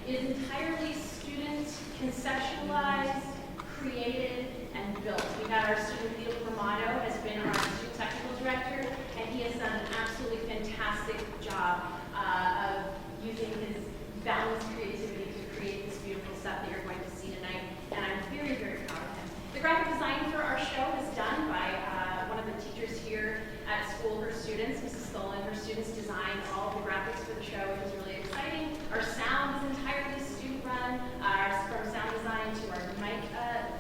is entirely student conceptualized, created, and built. We had our student Leo Romano has been our student technical director, and he has done an absolutely fantastic job of using his boundless creativity to create this beautiful stuff that you're going to see tonight, and I'm very, very proud of him. The graphic design for our show is done by one of the teachers here at school, her students, Mrs. Stolen. Her students designed all of the graphics for the show, which is really exciting. Our sound is entirely student-run, from sound design to our mic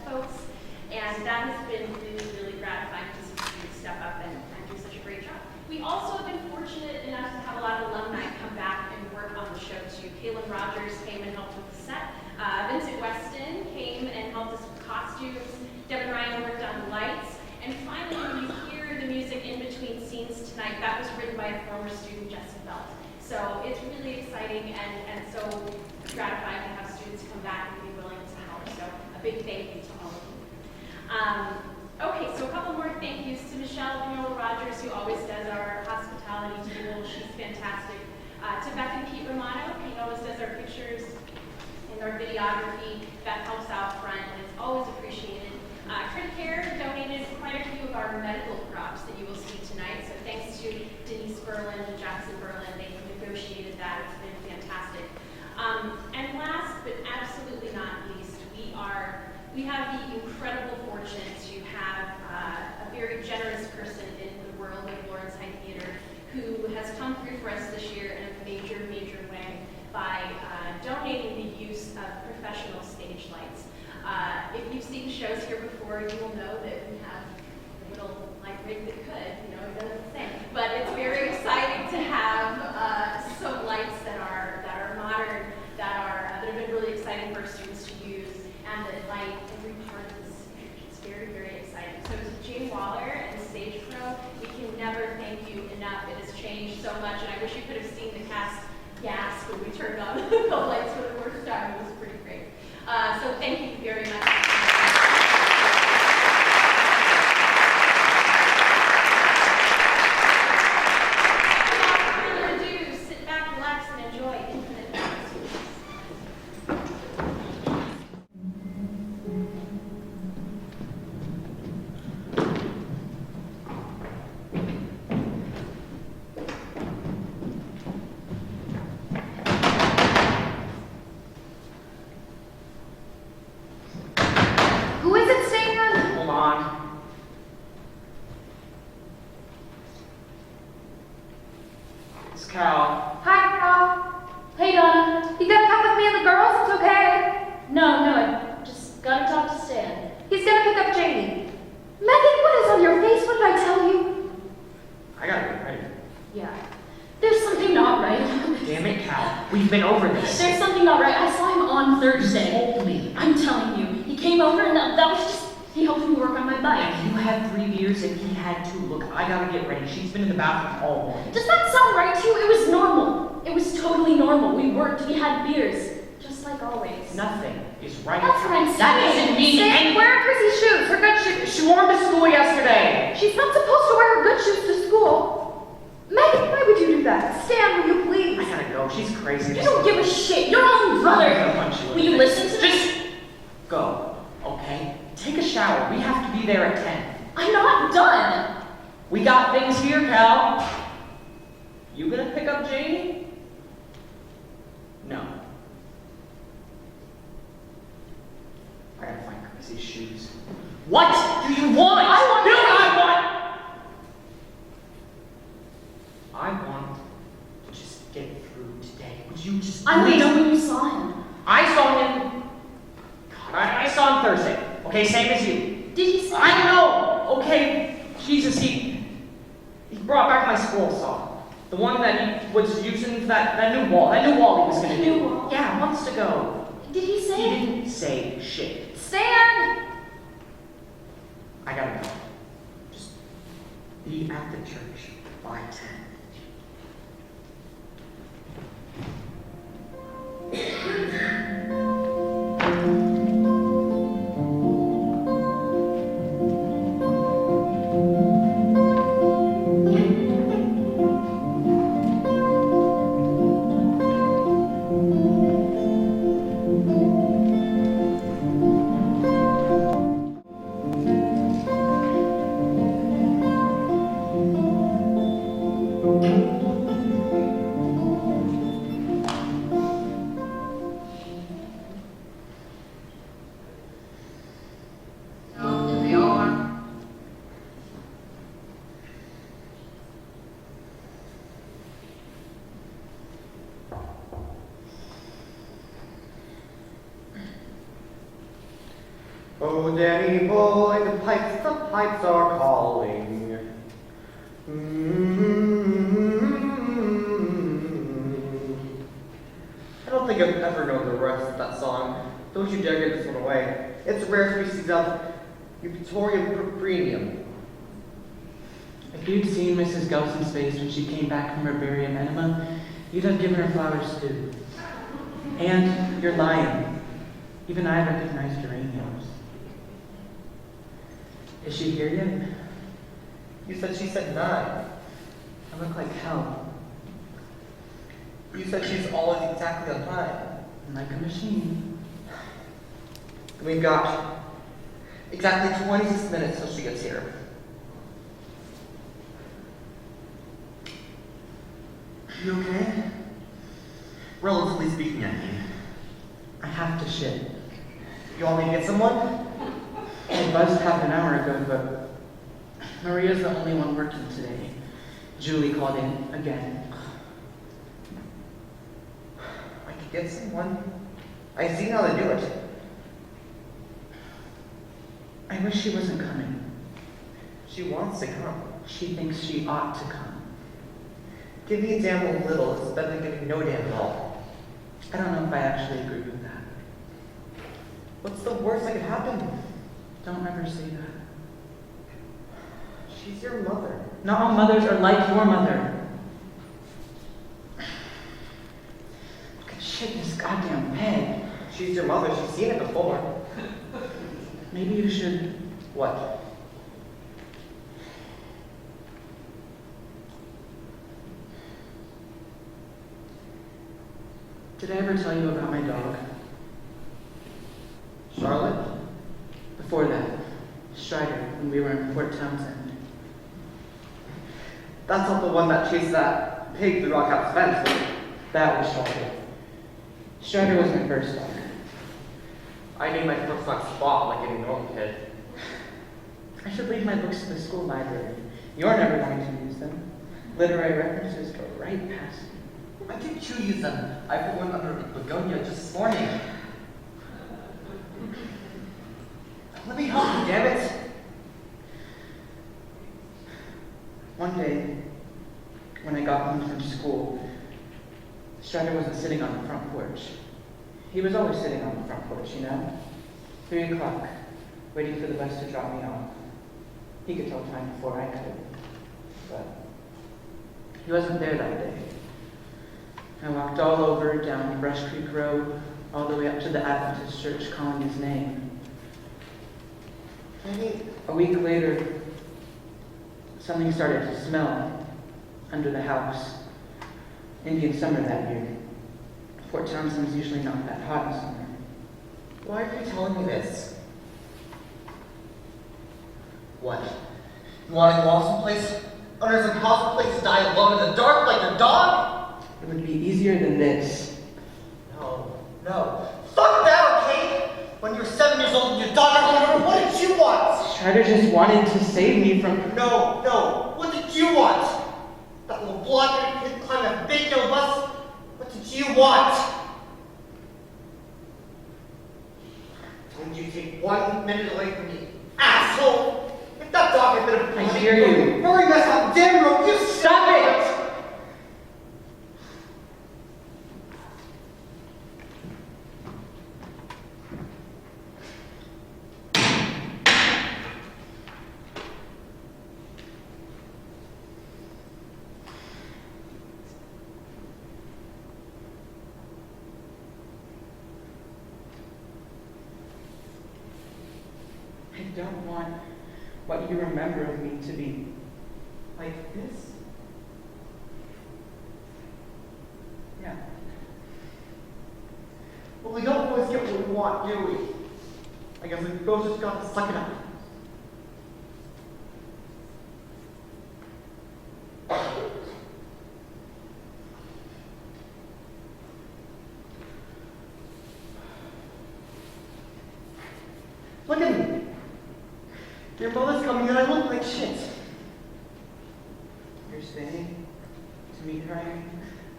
folks, and that has been really, really gratifying to see students step up and do such a great job. We also have been fortunate enough to have a lot of alumni come back and work on the show too. Caleb Rogers came and helped with the set. Vincent Weston came and helped us with costumes. Devin Ryan worked on the lights. And finally, when you hear the music in between scenes tonight, that was written by a former student, Jesse Belt. So it's really exciting and so gratifying to have students come back and be willing to help. So a big thank you to all of you. Okay, so a couple more thank yous to Michelle Rogers, who always does our hospitality table. She's fantastic. To Beth and Pete Romano, Pete always does our pictures and our videography. Beth helps out front, and it's always appreciated. Criticare donated quite a few of our medical props that you will see tonight. So thanks to Denise Berlin and Jackson Berlin, they negotiated that. It's been fantastic. And last but absolutely not least, we have the incredible fortune to have a very generous person in the world of Lawrence High Theater who has come through for us this year in a major, major way by donating the use of professional stage lights. If you've seen shows here before, you will know that we have a little light rig that could, it does the same. But it's very exciting to have some lights that are modern, that have been really exciting for our students to use, and that light every part of the stage. It's very, very exciting. So to Jane Waller and Stage Pro, we can never thank you enough. It has changed so much, and I wish you could have seen the cast gasp when we turned on the lights for the first time. It was pretty great. So thank you very much. She's been in the bathroom all morning. Does that sound right to you? It was normal. It was totally normal. We worked, we had beers. Just like always. Nothing is right. That's what I'm saying. That doesn't mean anything. Where are Chrissy's shoes? Her good shoes. She wore them to school yesterday. She's not supposed to wear her good shoes to school. Megan, why would you do that? Stan, will you please? I gotta go. She's crazy. You don't give a shit. Your own brother. Will you listen to Just go, okay? Take a shower. We have to be there at 10. I'm not done. We got things here, Cal. You gonna pick up Jamie? No. I gotta find Chrissy's shoes. What do you want? I want to just get through today. Would you just I want to know when you saw him. I saw him. God, I saw him Thursday. Okay, same as you. Did he say? I know. Okay, Jesus, he brought back my scroll saw. The one that he was using for that new wall. That new wall he was going to do. Wall? Yeah, months ago. Did he say? He didn't say shit. Stan! I gotta go. Just be at the church by 10. Oh, Danny boy, the pipes are calling. I don't think I've ever known the rest of that song. Don't you dare get this one away. It's a rare species of Euphorium premium. If you'd seen Mrs. Gelson's face when she came back from her barium enema, you'd have given her flowers too. And you're lying. Even I recognize geraniums. Is she here yet? You said she said 9. I look like hell. You said she's always exactly on time. Like a machine. We've got exactly 26 minutes till she gets here. You okay? Relatively speaking, I mean. I have to shit. You want me to get someone? I buzzed half an hour ago, but Maria's the only one working today. Julie called in again. I could get someone. I see how they do it. I wish she wasn't coming. She wants to come. She thinks she ought to come. Give me a damn a little. It's better than giving no damn at all. I don't know if I actually agree with that. What's the worst that could happen? Don't ever say that. She's your mother. Not all mothers are like your mother. I could shit this goddamn bed. She's your mother. She's seen it before. Maybe you should. What? Did I ever tell you about my dog? Charlotte? Before that, Strider, when we were in Fort Townsend. That's not the one that chased that pig through Rockhouse fence. That was Strider. Strider was my first dog. I named my first dog Spot like any normal kid. I should leave my books to the school library. You're never going to use them. Literary references go right past you. Why didn't you use them? I put one under begonia just this morning. Let me help you, damn it! One day, when I got home from school, Strider wasn't sitting on the front porch. He was always sitting on the front porch, you know? 3 o'clock, waiting for the bus to drop me off. He could tell time before I could. But he wasn't there that day. I walked all over down Brush Creek Road, all the way up to the Adventist church calling his name. A week later, something started to smell under the house. Indian summer that year. Fort Townsend's usually not that hot in summer. Why are you telling me this? What? You want to go off someplace? Under some house place to die alone in the dark like your dog? It would be easier than this. No. Fuck that, okay? When you were 7 years old and your dog got run over, what did you want? Strider just wanted to save me from... No. What did you want? That little blonde kid climbing a big yellow bus? What did you want? Told you to take 1 minute away from me, asshole! If that dog had been a I hear you. Hurry, mess up, damn road, you Stop it! I don't want what you remember of me to be like this. Yeah. Well, we don't always get what we want, do we? I guess we both just got to suck it up. Look at me. Your mother's coming and I look like shit. You're staying to meet her, I mean?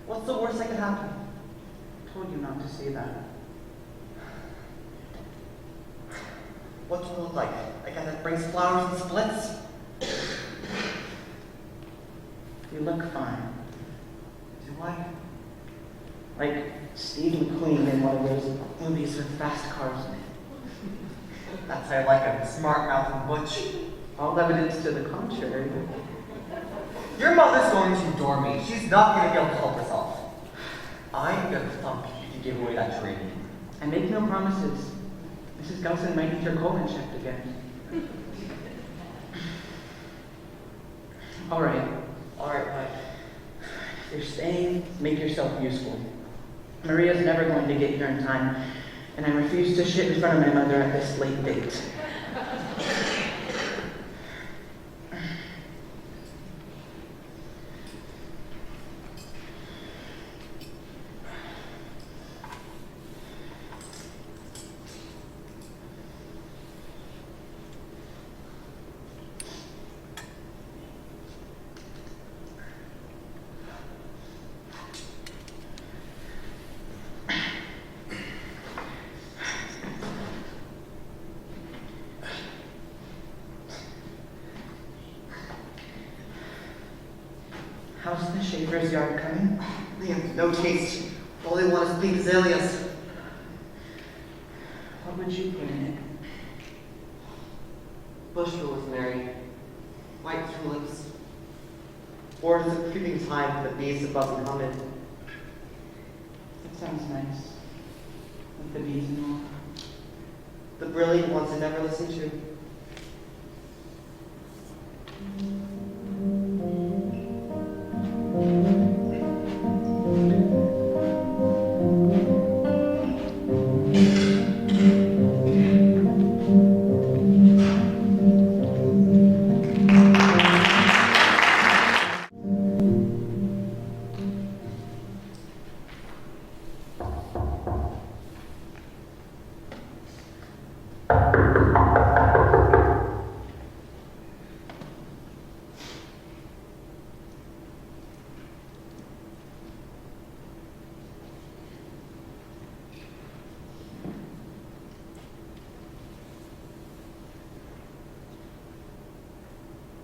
What's the worst that could happen? I told you not to say that. What do I look like? A guy that brings flowers and splits? You look fine. Do I? Like Steve McQueen in one of those movies with fast cars in it. That's how I like him. Smart mouth and butch. All evidence to the contrary. Your mother's going to adore me. She's not going to be able to help herself. I'm going to thump you if you give away that tree. I make no promises. Mrs. Gelson might need your colon checked again. All right. Alright, If you're staying, make yourself useful. Maria's never going to get here in time, and I refuse to shit in front of my mother at this late date. How's the shaver's yard coming? They have no taste. All they want is pink azaleas. What would you put in it? Bush rosemary. White tulips. Or is it creeping thyme for the bees above and humming? That sounds nice. With the bees and all. The brilliant ones I never listened to.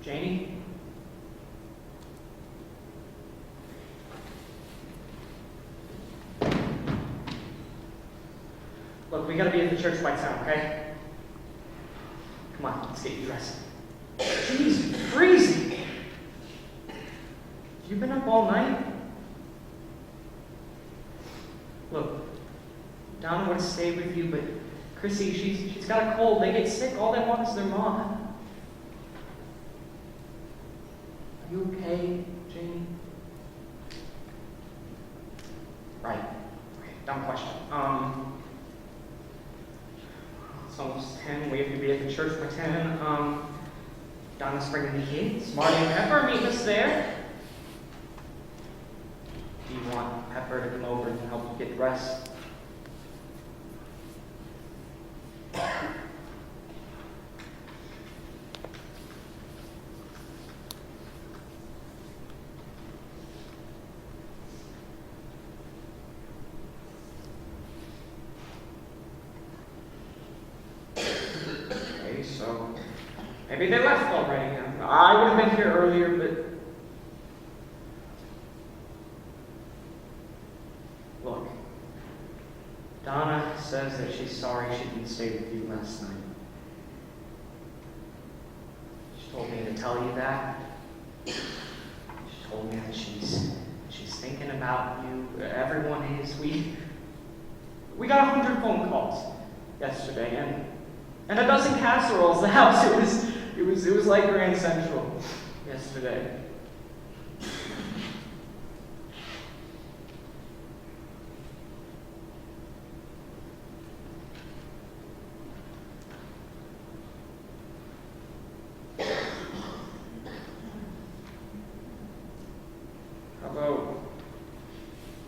Janie? Look, we gotta be at the church by 10, okay? Come on, let's get you dressed. Jeez, you're freezing! You been up all night? Look, Donna would have stayed with you, but Chrissy, she's got a cold. They get sick. All they want is their mom. Are you okay, Janie? Right. Okay, dumb question. It's almost 10. We have to be at the church by 10. Donna's bringing the kids. Marty and Pepper meet us there. Do you want Pepper to come over and help you get dressed? Okay, so maybe they left already. I would have been here earlier, but look, Donna says that she's sorry she didn't stay with you last night. She told me to tell you that. She told me that she's thinking about you. Everyone is. We got 100 phone calls yesterday, and a dozen casseroles. The house, it was like Grand Central yesterday.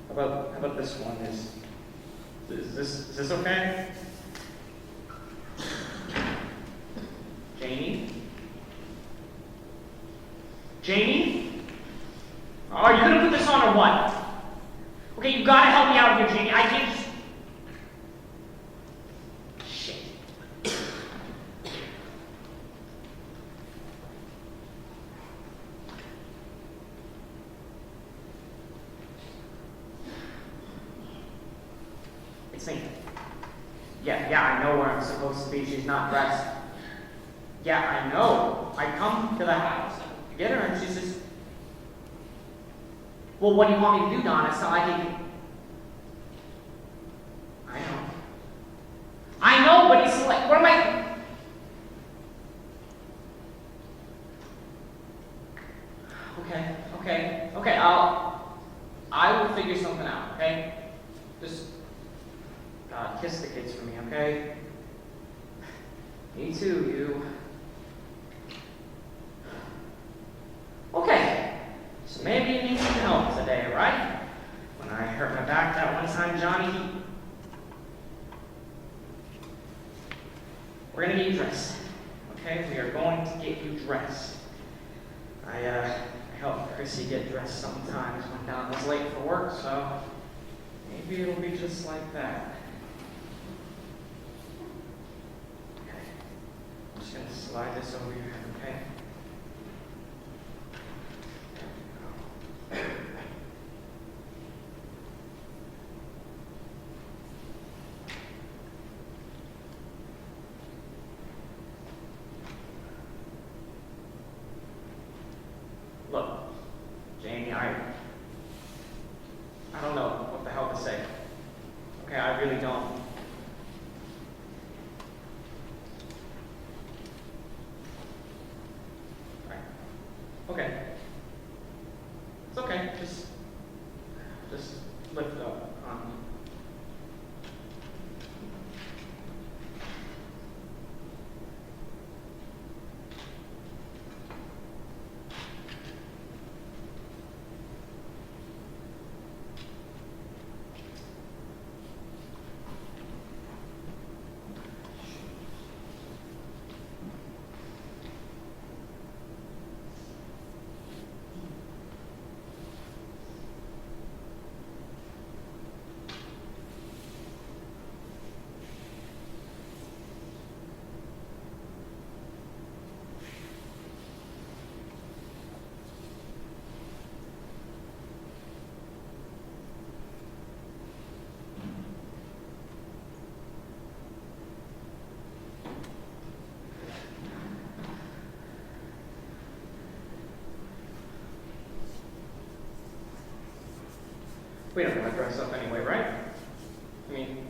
How about this one? Is this okay? Janie? Janie? Oh, are you gonna put this on or what? Okay, you gotta help me out here, Janie. I can't just... Shit. singing. Yeah, I know where I'm supposed to be. She's not dressed. Yeah, I know. I come to the house and get her, and she's just. Well, what do you want me to do, Don? It's not like you can. I know, but it's like, what am I? Okay. I will figure something out. Okay, just kiss the kids for me. Okay. Me too, you. Okay. So maybe you need some help today, right? When I hurt my back that one time, Johnny, we're gonna get you dressed. Okay? We are going to get you dressed. I helped Chrissy get dressed sometimes when Don was late for work, so maybe it'll be just like that. Okay. I'm just gonna slide this over your head, okay? Look, Jamie, I don't know what the hell to say. Okay, I really don't. Right. Okay. It's okay. Just lift up. We don't want to dress up anyway, right? I mean,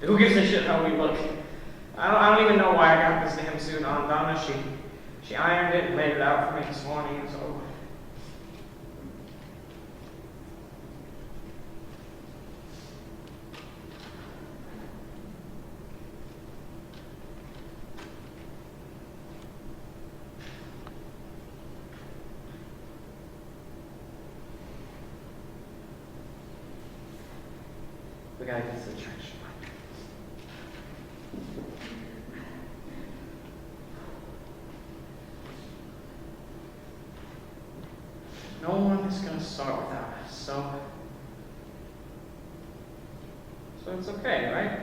who gives a shit how we look? I don't even know why I got this damn suit on. Donna, she ironed it and laid it out for me this morning, so. We gotta get to the church. No one is gonna start without us, so it's okay, right?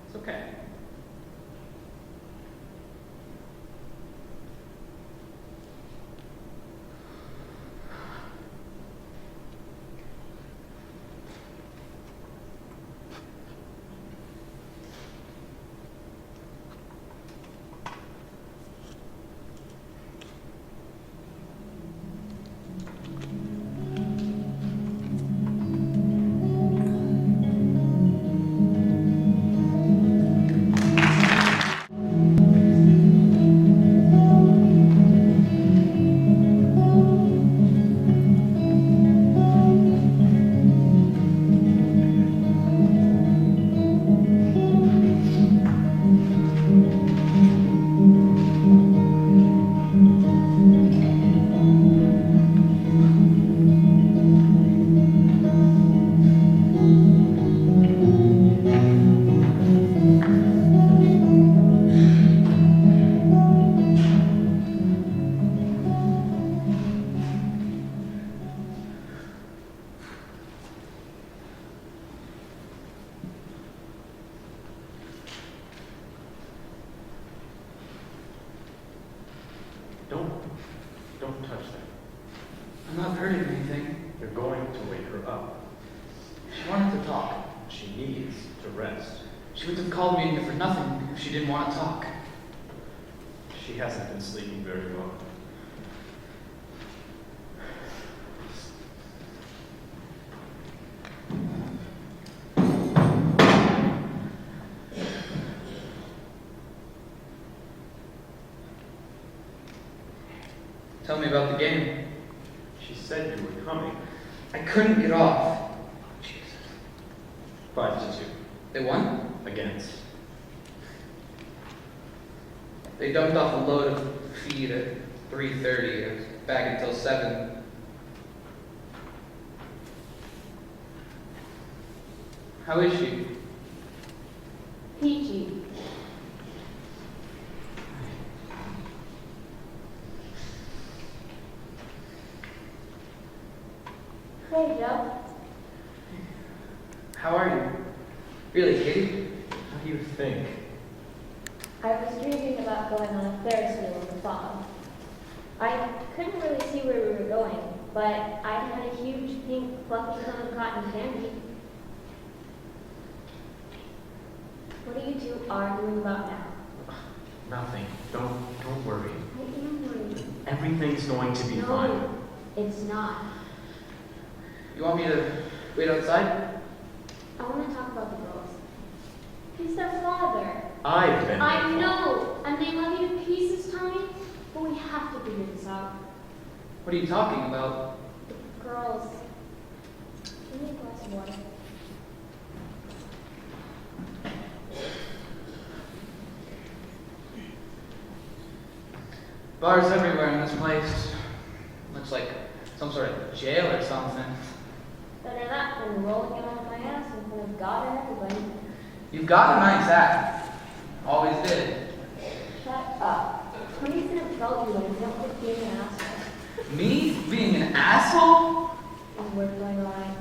It's okay. Don't touch that. I'm not hurting anything. You're going to wake her up. She wanted to talk. She needs to rest. She would have called me in here for nothing if she didn't want to talk. She hasn't been sleeping very well. Tell me about the game. She said you were coming. I couldn't get off. Jesus. 5-2. They won? Against. They dumped off a load of feed at 3:30. I was back until 7. How is she? Peachy. Hey, Joe. How are you? Really, Katie? How do you think? I was dreaming about going on a Ferris wheel in the fog. I couldn't really see where we were going, but I had a huge pink fluffy cone of cotton candy. What are you two arguing about now? Nothing. Don't worry. I am worried. Everything's going to be fine. No, it's not. You want me to wait outside? I want to talk about the girls. He's their father. I've been. I know, and they love you to pieces, Tony, but we have to figure this out. What are you talking about? The girls. Give me a glass of water. Bars everywhere in this place. Looks like some sort of jail or something. Better that than rolling it on my ass in front of God and everybody. You've got a nice act. Always did. Shut up. Tony's gonna belt you when you don't quit being an asshole. Me being an asshole? Is worth going around.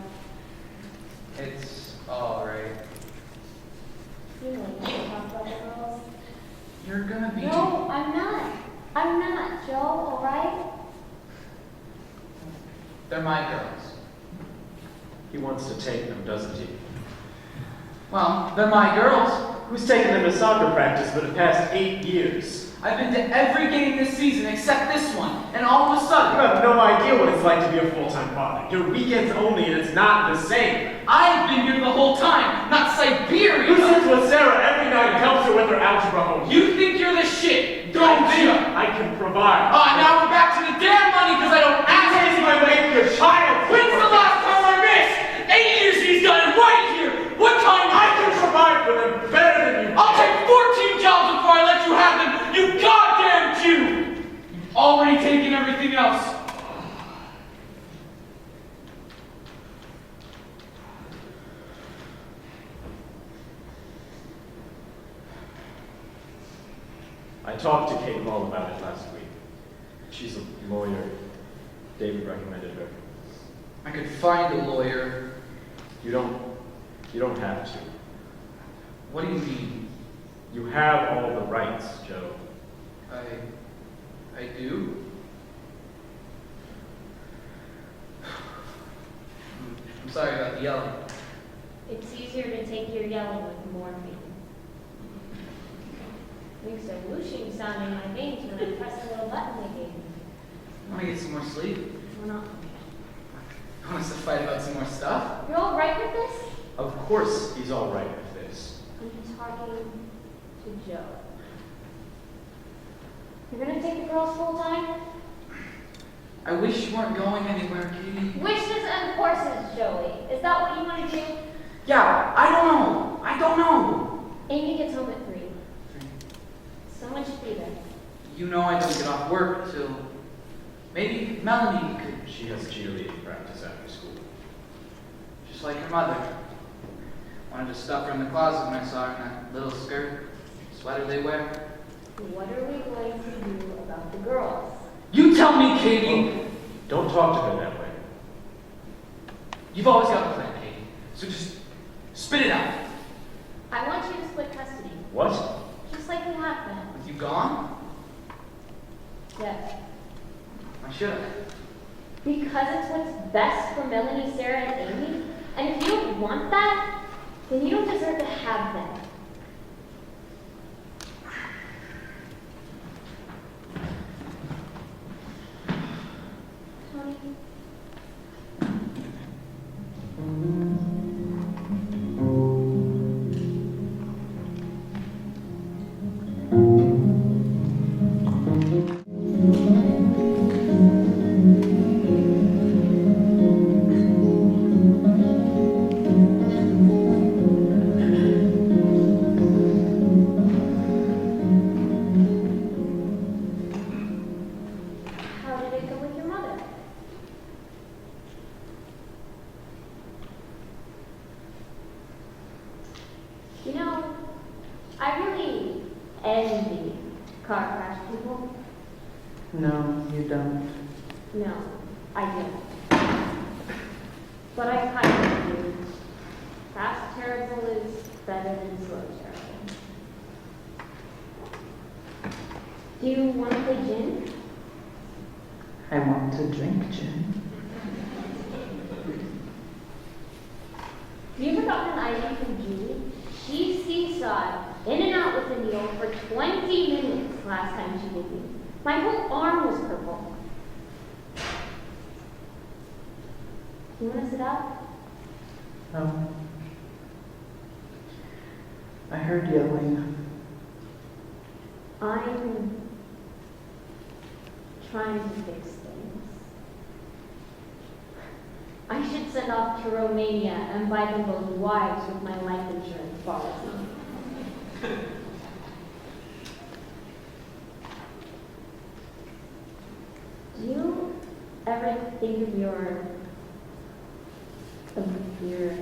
It's alright. You know you can talk about the girls. You're gonna be. No, I'm not. I'm not, Joe, alright? They're my girls. He wants to take them, doesn't he? Well, they're my girls. Who's taken them to soccer practice for the past 8 years? I've been to every game this season except this one, and all of a You sudden, have no idea what it's like to be a full-time father. Your weekends only, and it's not the same. I've been here the whole time, not Siberia. Who sits with Sarah every night and helps her with her algebra homework? You think you're the shit, don't I you? think I can provide. Now we're back to the damn money because I don't ask This is you. my way your child. When's the last time I missed? 8 years he's done it right here. What time? I can provide for them better than you. I'll take 14 jobs before I let you have them. You goddamn Jew! You've already taken everything else. I talked to Kate Hall about it last week. She's a lawyer. David recommended her. I could find a lawyer. You don't have to. What do you mean? You have all the rights, Joe. I do? I'm sorry about the yelling. It's easier to take your yelling with morphine. Makes a whooshing sound in my veins when I press a little button they gave me. Want to get some more sleep? We're not. Want us to fight about some more stuff? You're all right with this? Of course he's all right with this. I'm talking to Joe. You're gonna take the girls full time? I wish you weren't going anywhere, Katie. Wishes and horses, Joey. Is that what you want to do? Yeah, I don't know. I don't know. Amy gets home at 3. Someone should be there. You know I don't get off work till maybe Melanie could, She has cheerleading practice after school. just like her mother. Wanted to stuff her in the closet when I saw her in that little skirt, sweater they wear. What are we going to do about the girls? You tell me, Katie. Well, don't talk to her that way. You've always got a plan, Katie. So just spit it out. I want you to split custody, What? just like we have been. With you gone? Yes. I should have. Because it's what's best for Melanie, Sarah, and Amy? And if you don't want that, then you don't deserve to have them. Tony? How did it go with your mother? You know, I really envy car crash people. No, you don't. No, I don't. But I kind of do. Fast terrible is better than slow terrible. Do you want to play gin? I want to drink gin. Have you ever gotten an ID from Julie? She seesawed in and out with a needle for 20 minutes last time she did me. My whole arm was purple. You want to sit up? No. I heard yelling. I'm trying to fix things. I should send off to Romania and buy them both wives with my life insurance policy. Do you ever think of your career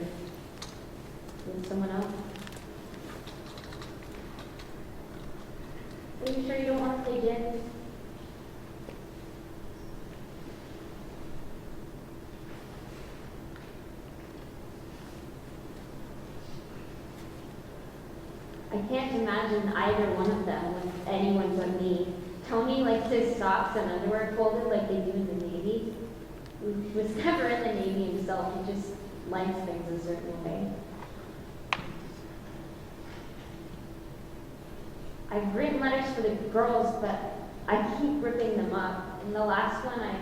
with someone else? Are you sure you don't want to play gin? I can't imagine either one of them with anyone but me. Tony likes his socks and underwear folded like they do in the Navy. He was never in the Navy himself, he just likes things a certain way. I've written letters for the girls, but I keep ripping them up. In the last one, I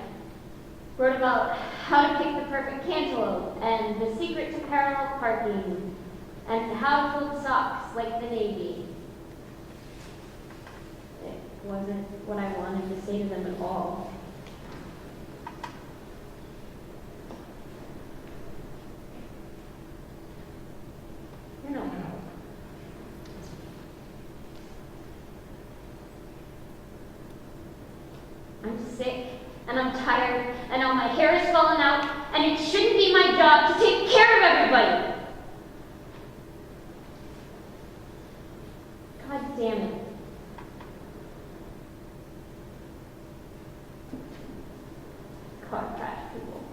wrote about how to pick the perfect cantaloupe, and the secret to parallel parking, and how to fold socks like the Navy. It wasn't what I wanted to say to them at all. You're no help. I'm sick, and I'm tired, and now my hair is falling out, and it shouldn't be my job to take care of everybody. God damn it. Car crash people.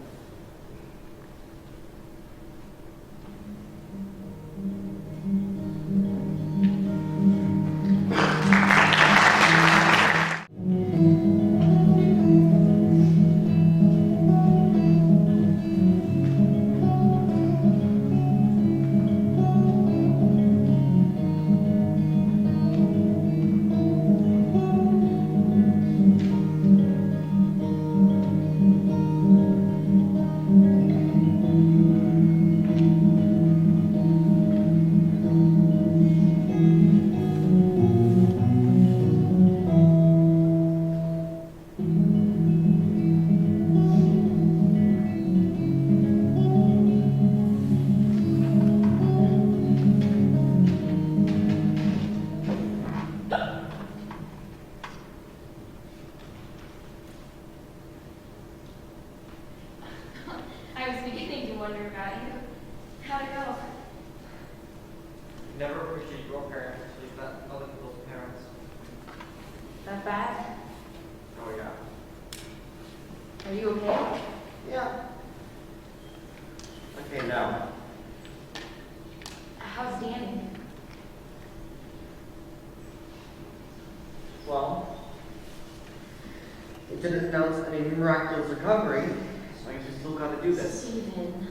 I was beginning to wonder about you. How'd it go? Never appreciate your parents, you've met other people's parents. That bad? Oh yeah. Are you okay? Yeah. Okay, now. How's Danny? Well, it's didn't announce any miraculous recovery, so I guess we still gotta do this. Steven.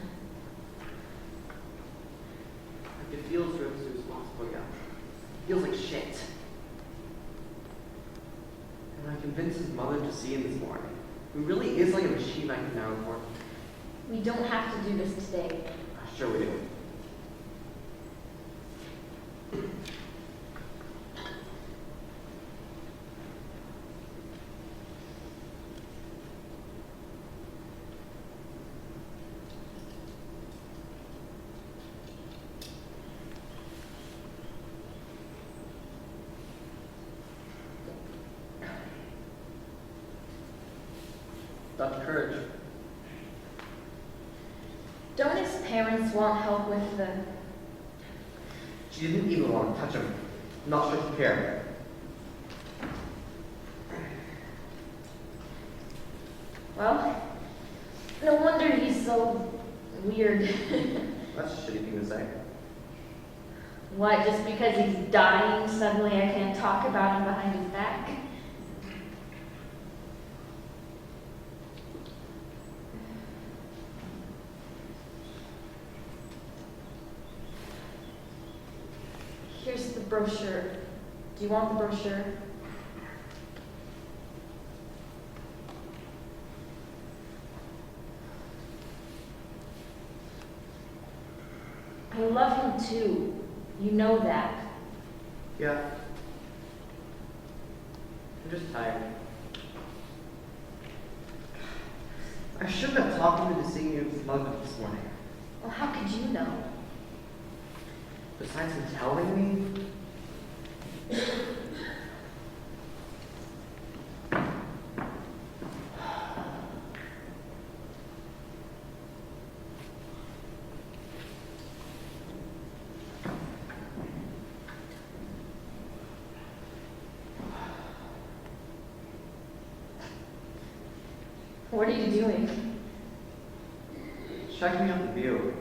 Like, it feels really irresponsible, yeah. It feels like shit. And I convinced his mother to see him this morning. He really is like a machine I can now report. We don't have to do this today. Sure we do. Dr. Courage. Don't his parents want help with the... She didn't even want to touch him. I'm not sure she cared. Well, no wonder he's so weird. That's a shitty thing to say. What, just because he's dying, suddenly I can't talk about him behind his back? Here's the brochure. Do you want the brochure? I love him too. You know that. Yeah. I'm just tired. I shouldn't have talked him into seeing you with mother this morning. Well, how could you know? Besides him telling me, What are you doing? checking out the view.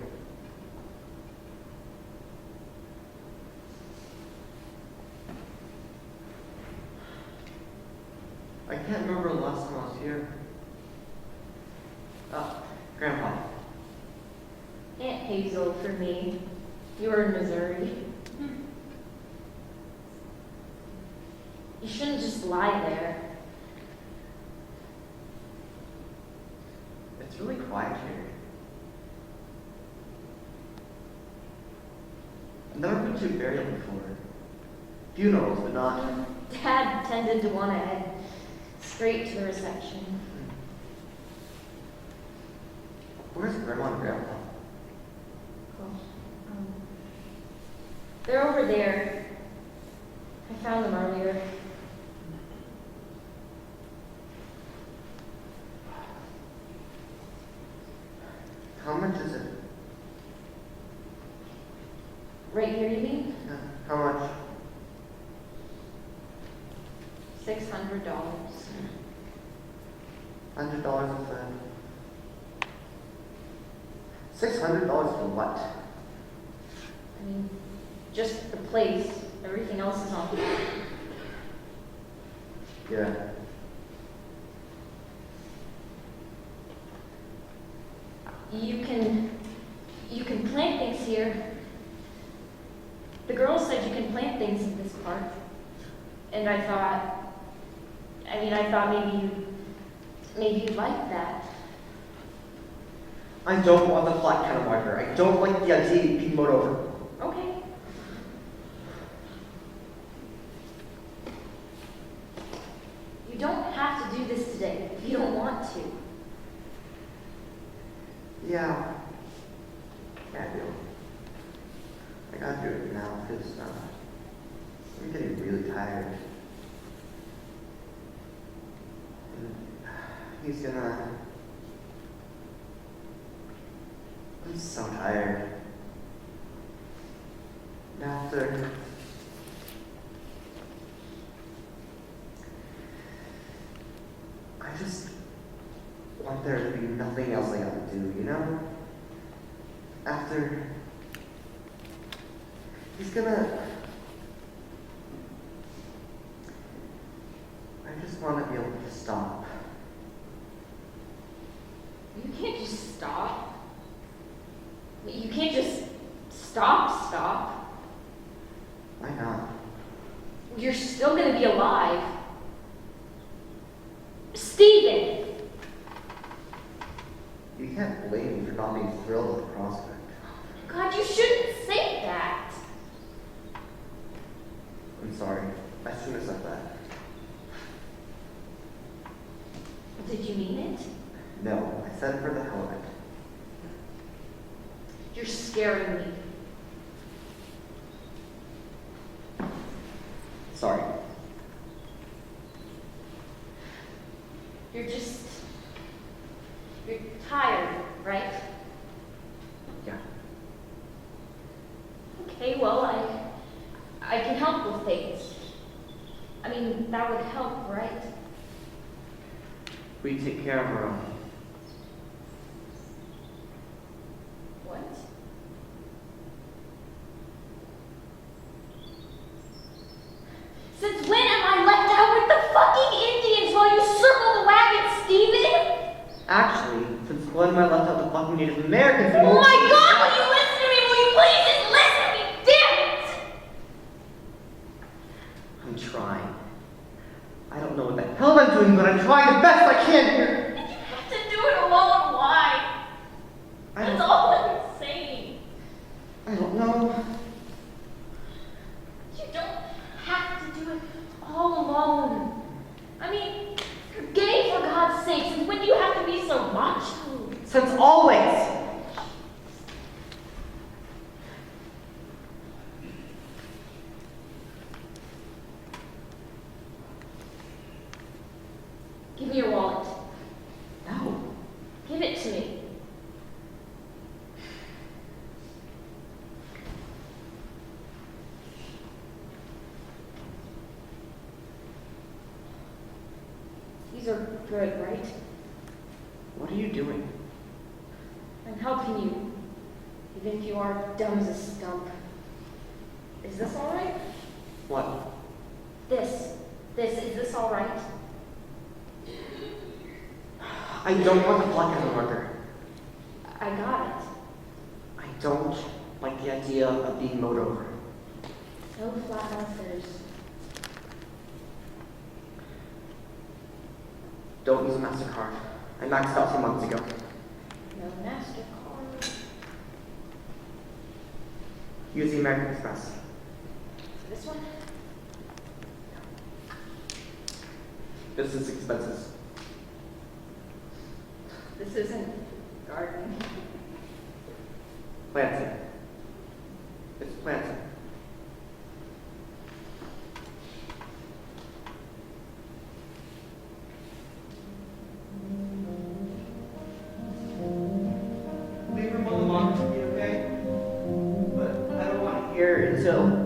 I can't remember the last time I was here. Ah, Grandpa. Aunt Hazel for me. You were in Missouri. You shouldn't just lie there. It's really quiet here. I've never been to a burial before. Funerals, but not. Dad tended to want to head straight to the reception. Where's Grandma and Grandpa? Oh, they're over there. I found them earlier. How much is it? Right here, you mean? How much? $600. $100 a foot. $600 for what? I mean, just the place. Everything else is on top. Yeah. You can plant things here. The girl said you can plant things in this park. And I thought maybe you'd like that. I don't want the flat kind of marker. I don't like the idea of being mowed over. Okay. You don't have to do this today if you don't want to. Yeah. I do. I gotta do it now because I'm getting really tired. And he's gonna... I'm so tired. And after... I just want there to be nothing else I gotta do, you know? After... He's gonna... I just want to be able to stop. You can't just stop. You can't just stop. Why not? You're still gonna be alive. Steven! You can't blame me for not being thrilled with the prospect. God, you shouldn't say that. I'm sorry. I shouldn't have said that. Did you mean it? No, I said it for the hell of it. You're scaring me. Sorry. You're tired, right? Yeah. Okay, well, I can help with things. I mean, that would help, right? We take care of our own. What? Since when am I left out with the fucking Indians while you circle the wagons, Steven? Actually, since when am I left out the fucking Native Americans? Oh my God, will you listen to me? Will you please just listen to me? Damn it! I'm trying. I don't know what the hell I'm doing, but I'm trying the best I can here. And you have to do it alone. Why? I That's don't, all I'm saying. I don't know. You don't have to do it all alone. I mean, you're gay for God's sake. Since when do you have to be so macho? Since always. Give me your wallet. No. Give it to me. These are good, right? What are you doing? I'm helping you, even if you are dumb as a stump. Is this all right? What? Is this all right? I don't want the black as a marker. I got it. I don't like the idea of being mowed over. No flat answers. Don't use a MasterCard. I maxed out 2 months ago. No MasterCard. Use the American Express. This one? Business expenses. This isn't gardening. Planting. It's planting. Leave room on the box for me, okay? But I don't want to hear it until.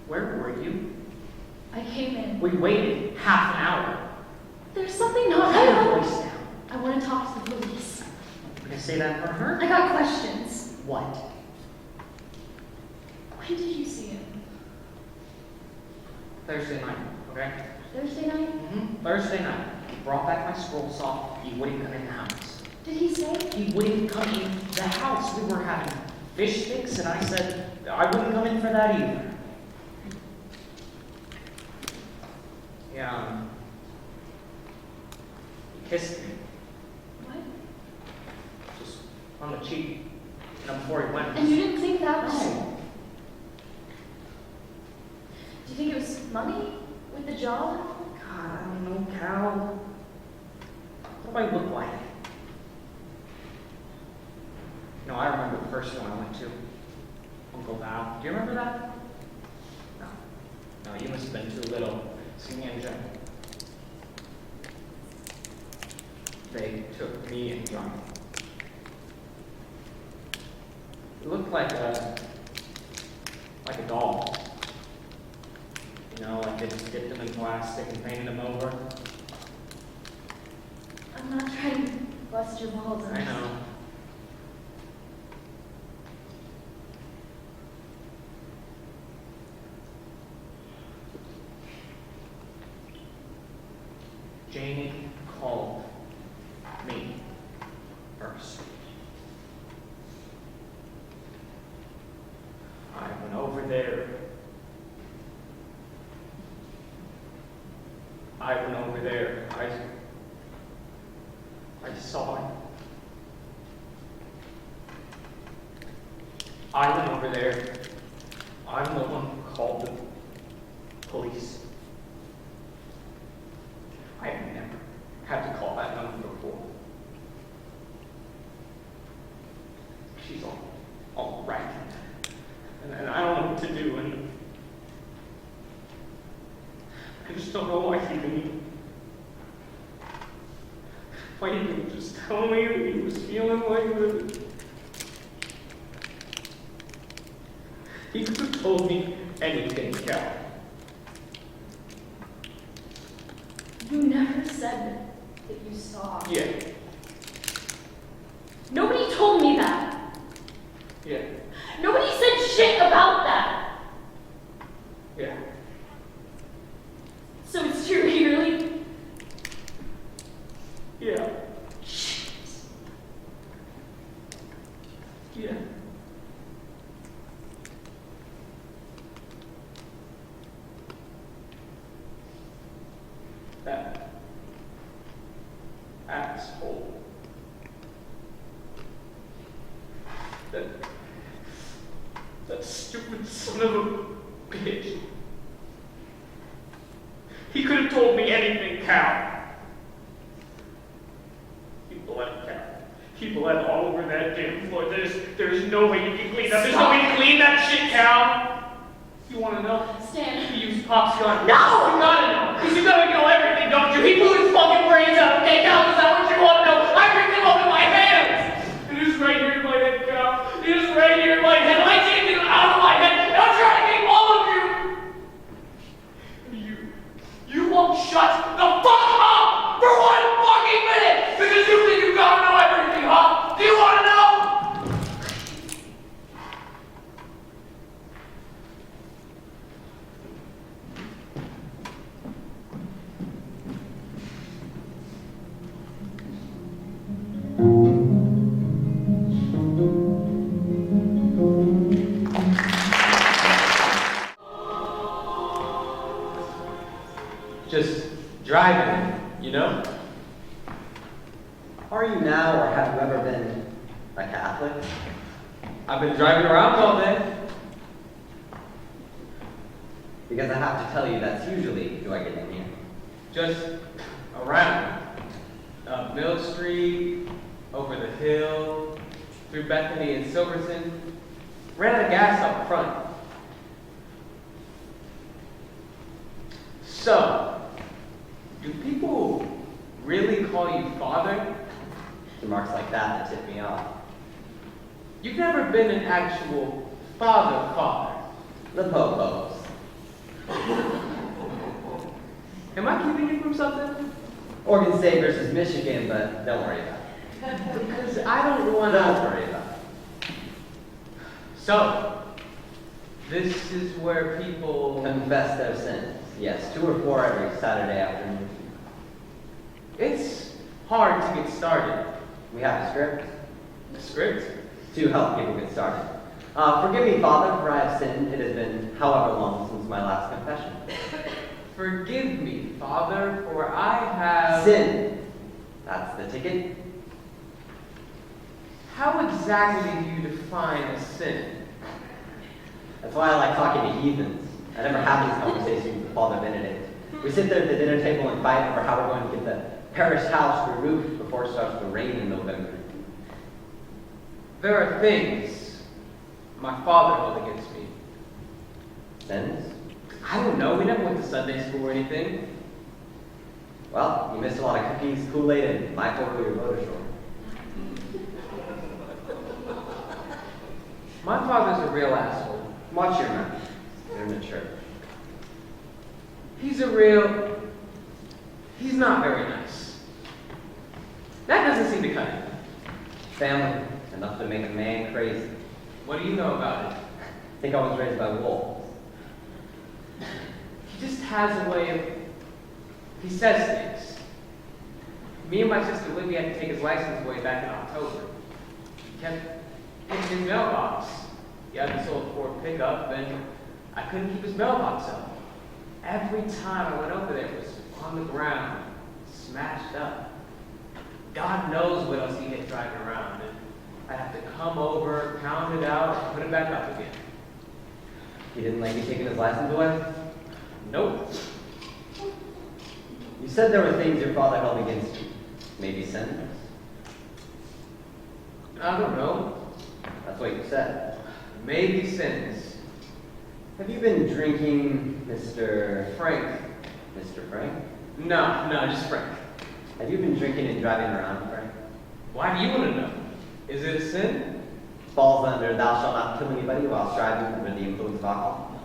Where were you? I came in. We waited half an hour. There's something not Turn right. your voice down. I want to talk to the police. You're gonna say that for her? I got questions. What? When did you see him? Thursday night, okay? Thursday night? Thursday night. He brought back my scroll saw. He wouldn't come in the house. Did he say? He wouldn't come in the house. We were having fish sticks, and I said I wouldn't come in for that either. Yeah. He kissed me, What? just on the cheek, before he went. And you didn't think that was... No. Do you think it was money with the job? God, I don't know, Cal. What do I look like? No, I remember the first one I went to. Uncle Val. Do you remember that? No. No, you must have been too little. See, me and Jen. They took me and Johnny. It looked like a doll. You know, like they just dipped them in plastic and painted them over. I'm not trying to bust your balls. I know. Janie called me first. I went over there. I saw it. I went over there. I'm the one who called the police. I have never had to call that number before. She's all right. And I don't know what to do, and I just don't know why he didn't. Why he didn't just tell me that he was feeling like this. He could have told me anything, Cal. You never said that you saw. Yeah. Nobody told me that. Yeah. Nobody said shit about that. Yeah. So it's true, really? Yeah. Yeah. That asshole. That stupid son of a bitch. He could have told me anything, Cal. He bled, Cal. He bled all over that damn floor. There's no way you can clean that. There's no way to clean that shit, Cal. You wanna know? Stan. He used Pop's gun. No! You gotta know. Because you gotta know everything, don't you? He blew his fucking brains out, okay, Cal? Is that what you wanna know? I picked him up in my hands! It is right here in my head, Cal. It is right here in my head. I can't get it out of my head. And I'm trying to keep all of you. You won't shut the fuck up for 1 fucking minute! Because you think you gotta know everything, huh? Do you wanna know? Just driving, you know? Are you now, or have you ever been a Catholic? I've been driving around all day. Because I have to tell you, that's usually who I get in here. Just around. Up Mill Street, over the hill, through Bethany and Silverton. Ran out of gas up front. So, do people really call you father? Remarks like that tip me off. You've never been an actual father. The Popos. Am I keeping you from something? Oregon State versus Michigan, but don't worry about it. Because I don't want Don't to. worry about it. So, this is where people. Confess their sins. Yes, 2 or 4 every Saturday afternoon. It's hard to get started. We have a script The script? to help people get started. Forgive me, Father, for I have sinned. It has been however long since my last confession. Forgive me, Father, for I have. Sin. That's the ticket. How exactly do you define a sin? That's why I like talking to heathens. I never have these conversations with Father Benedict. We sit there at the dinner table and fight over how we're going to get the parish house re-roofed before it starts to rain in November. There are things my father held against me. Sins? I don't know, we never went to Sunday school or anything. Well, you missed a lot of cookies, Kool-Aid, and my four-wheeler motor store. My father's a real asshole. Watch your mouth. You're in the church. He's not very nice. That doesn't seem to cut it. Family, enough to make a man crazy. What do you know about it? I think I was raised by wolves. He just has a way of, he says things. Me and my sister Libby had to take his license away back in October. He kept hitting his mailbox. He had this old Ford pickup, and I couldn't keep his mailbox up. Every time I went over there, it was on the ground, smashed up. God knows what else he had driving around, and I'd have to come over, pound it out, and put it back up again. He didn't like you taking his license away? Nope. You said there were things your father held against you. Maybe sins? I don't know. That's what you said. Maybe sins. Have you been drinking, Mr. Frank. Mr. Frank? No, just Frank. Have you been drinking and driving around, Frank? Why do you want to know? Is it a sin? Falls under thou shalt not kill anybody while striving under the influence of alcohol.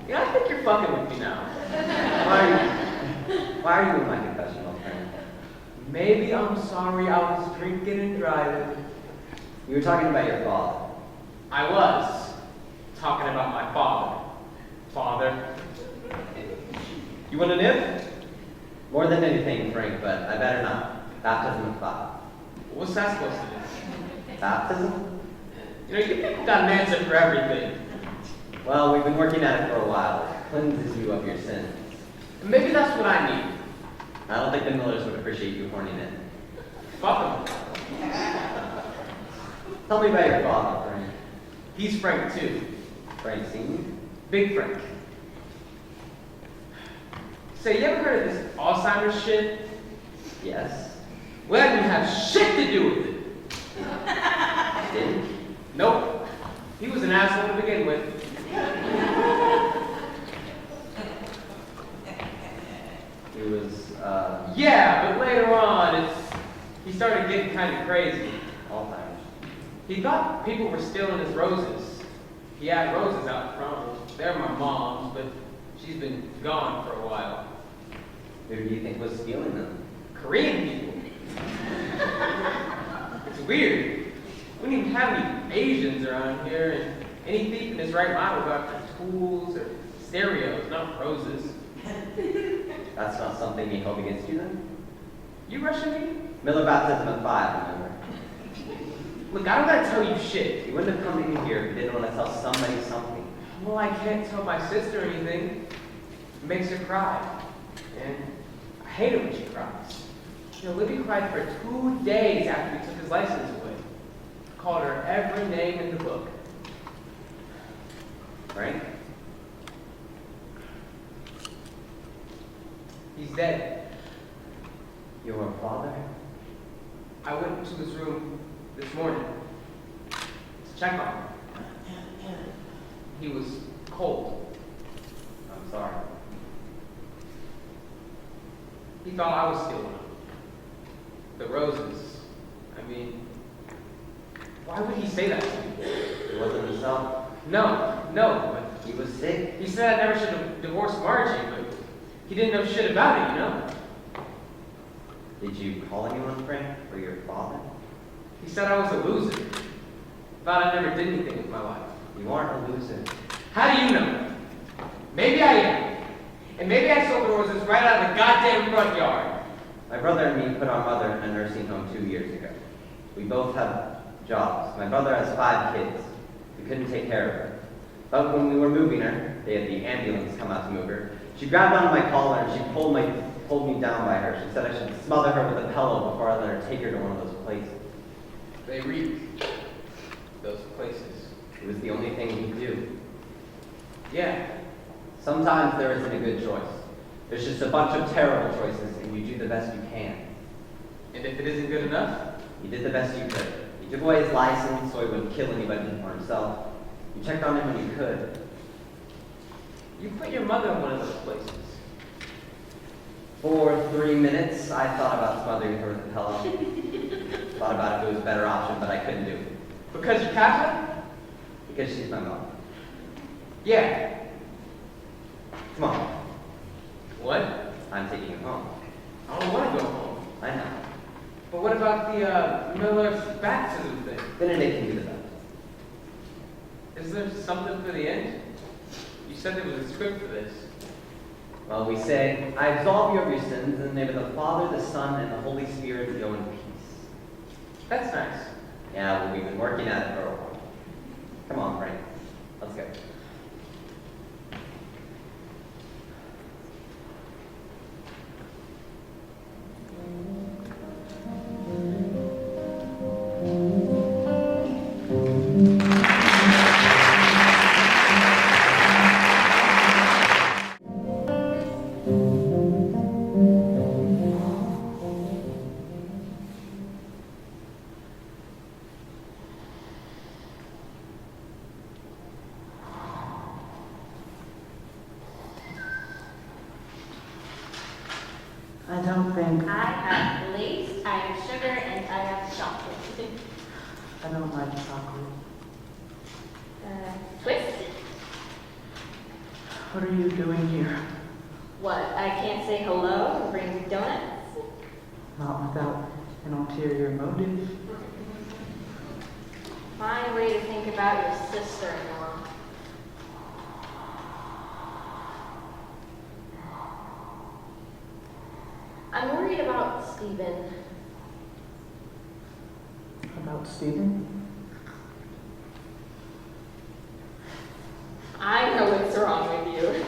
Yeah, I think you're fucking with me now. Why are you in my confessional, Frank? Maybe I'm sorry I was drinking and driving. You were talking about your father. I was talking about my father. Father. You want a nip? More than anything, Frank, but I better not. Baptism of fire. What's that supposed to do? Baptism? You know, you got an answer for everything. Well, we've been working at it for a while. It cleanses you of your sins. Maybe that's what I need. I don't think the Millers would appreciate you horning in. Fuck him. Tell me about your father, Frank. He's Frank too. Frank Sr.? Big Frank. Say, you ever heard of this Alzheimer's shit? Yes. Well, that didn't have shit to do with it. Did he? Nope. He was an asshole to begin with. He was, Yeah, but later on, he started getting kind of crazy. Alzheimer's. He thought people were stealing his roses. He had roses out front. They're my mom's, but she's been gone for a while. Who do you think was stealing them? Korean people. It's weird. We don't even have any Asians around here, and any thief in his right mind would go after tools or stereos, not roses. That's not something he held against you then? You Russian me? Miller baptism of 5, remember? Look, I don't gotta tell you shit. He wouldn't have come in here if he didn't want to tell somebody something. Well, I can't tell my sister anything. It makes her cry. And I hate it when she cries. You know, Libby cried for 2 days after we took his license away. Called her every name in the book. Frank? He's dead. Your father? I went to his room this morning to check on him. He was cold. I'm sorry. He thought I was stealing them. The roses. I mean, why would he say that to me? It wasn't himself. No, but He was sick. he said I never should have divorced Margie, but he didn't know shit about it, you know? Did you call anyone, Frank, for your father? He said I was a loser. Thought I never did anything with my life. You aren't a loser. How do you know? Maybe I am. And maybe I sold the roses right out of the goddamn front yard. My brother and me put our mother in a nursing home 2 years ago. We both have jobs. My brother has 5 kids. We couldn't take care of her. But when we were moving her, they had the ambulance come out to move her. She grabbed onto my collar and she pulled me down by her. She said I should smother her with a pillow before I let her take her to one of those places. They reek. Those places. It was the only thing he could do. Yeah. Sometimes there isn't a good choice. There's just a bunch of terrible choices, and you do the best you can. And if it isn't good enough? You did the best you could. You You took away his license so he wouldn't kill anybody or himself. You checked on him when you could. You put your mother in one of those places. For 3 minutes, I thought about smothering her with a pillow. Thought about if it was a better option, but I couldn't do it. Because you're Catholic? Because she's my mom. Yeah. Come on, What? I'm taking you home. I don't want to go home. I know. But what about the Miller baptism thing? Benedict can do the best. Is there something for the end? You said there was a script for this. Well, we say, I absolve you of your sins in the name of the Father, the Son, and the Holy Spirit. Go in peace. That's nice. Yeah, well, we've been working at it for a while. Come on, Frank. Let's go. I don't think, I have lace, I have sugar, and I have chocolate. I don't like chocolate. Twist? What are you doing here? What, I can't say hello and bring donuts? Not without an ulterior motive. Fine way to think about your sister-in-law. I'm worried about Stephen. About Stephen? I know what's wrong with you.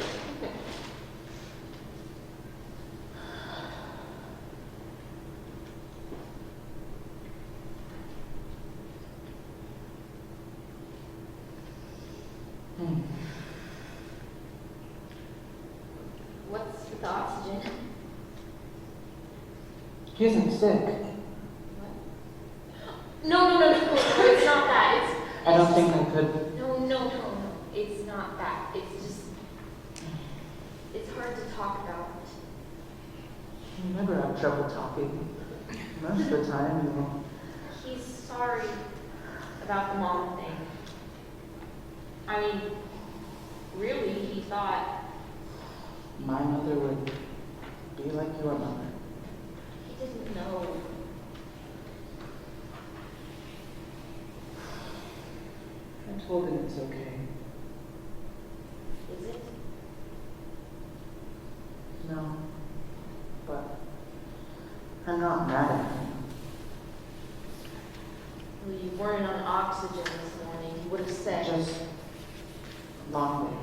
What's with the oxygen? He isn't sick. No, it's not that. I don't think I could. No. It's not that. It's just, it's hard to talk about. You never have trouble talking. Most of the time, you know. He's sorry about the mom thing. I mean, really, he thought My mother would be like your mother. he didn't know. I told him it's okay. Is it? No. But I'm not mad at him. Well, you weren't on oxygen this morning. He would have said. Just long way.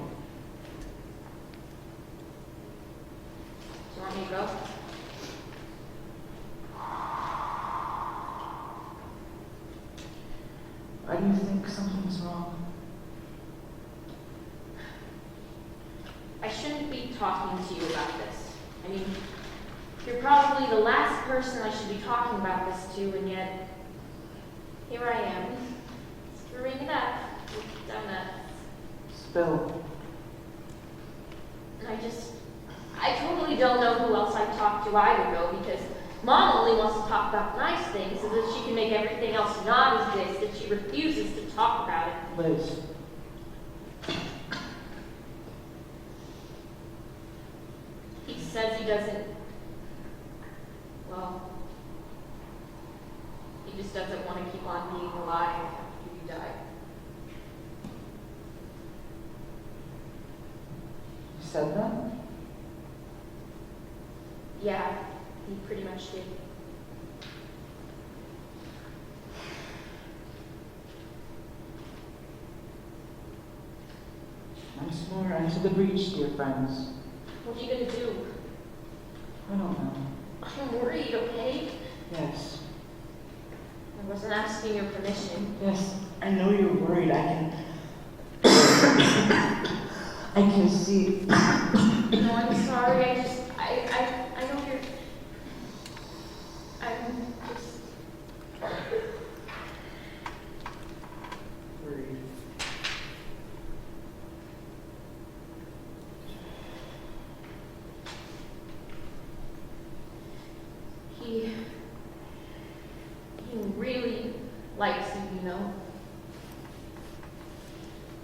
Do you want me to go? Why do you think something's wrong? I shouldn't be talking to you about this. I mean, you're probably the last person I should be talking about this to, and yet, here I am, screwing it up with donuts. Spill. And I totally don't know who else I'd talk to either, though, because Mom only wants to talk about nice things so that she can make everything else not as this, that she refuses to talk about it. Liz. He says he doesn't, well, he just doesn't want to keep on being alive after you die. You said that? Yeah, he pretty much did. Once more into the breach, dear friends. What are you gonna do? I don't know. I'm worried, okay? Yes. I wasn't asking your permission. Yes, I know you're worried. I can see. No, I'm sorry. I know you're. I'm just.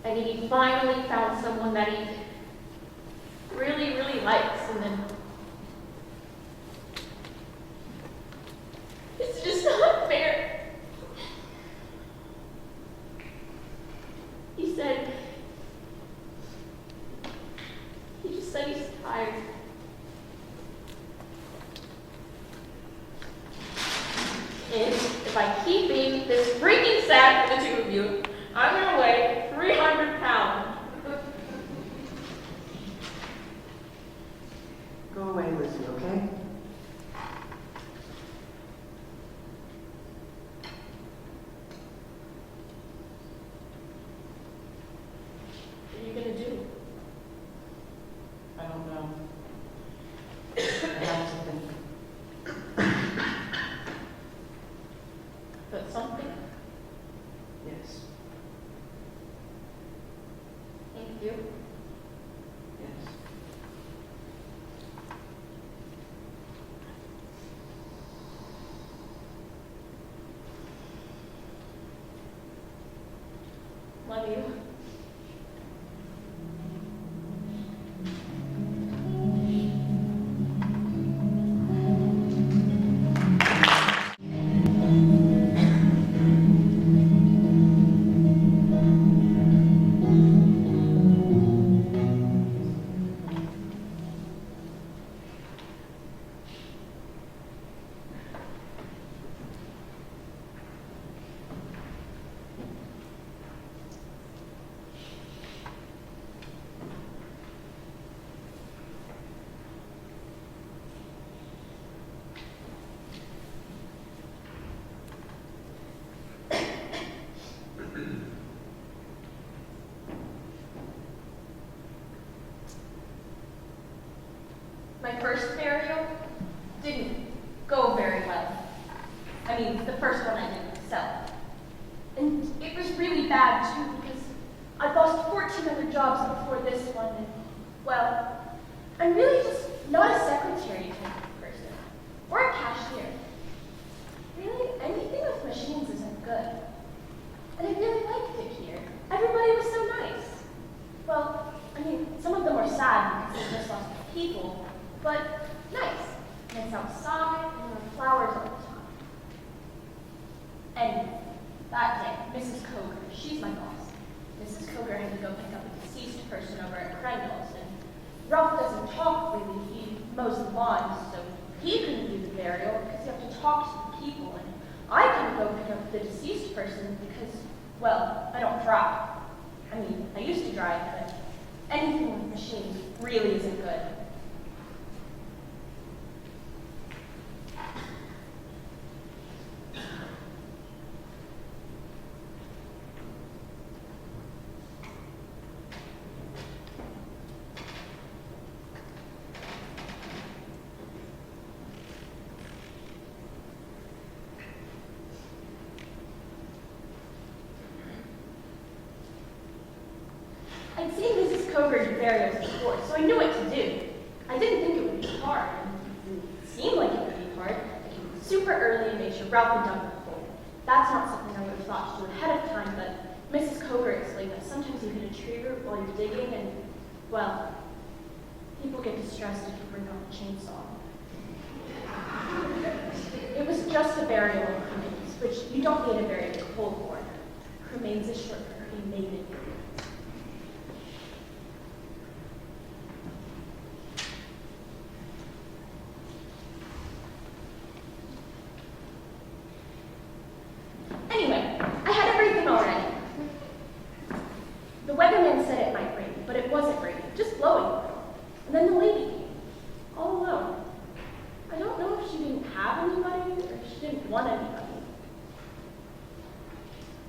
and he finally found someone that he really, really likes, and then it's just not fair. He just said he's tired. And if I keep being this freaking sad for the two of you, I'm gonna weigh 300 pounds. Go away, Lizzie, okay? What are you gonna do? I don't know. I have to think. But something? Yes, Thank you. yes. Love you. My first burial didn't go very well. I mean, the first one I did myself. And it was really bad too, because I'd lost 14 other jobs before this one, and, well, I'm really just not a secretary type of person, or a cashier. Really, anything with machines isn't good. And I really liked it here. Everybody was so nice. Well, I mean, some of them were sad because they just lost people, but nice. And it's outside, and there are flowers all the time. Anyway, that day, Mrs. Coger, she's my boss. Mrs. Coger had to go pick up a deceased person over at Crendell's, and Ralph doesn't talk really. He mows the lawns, so he couldn't do the burial because you have to talk to the people, and I couldn't go pick up the deceased person because, well, I don't drive. I mean, I used to drive, but anything with machines really isn't good. I'd seen Mrs. Coger do burials before, so I knew what to do. I didn't think it would be hard. It seemed like it would be hard. I came super early and made sure Ralph had dug the hole. That's not something I would have thought to do ahead of time, but Mrs. Coger explained that sometimes you hit a tree root while you're digging, and, well, people get distressed if you bring out the chainsaw. It was just a burial of cremains, which you don't need a very big hole for. Cremains is short for cremated. Anyway, I had everything already. The weatherman said it might rain, but it wasn't raining, just blowing. And then the lady came, all alone. I don't know if she didn't have anybody or if she didn't want anybody.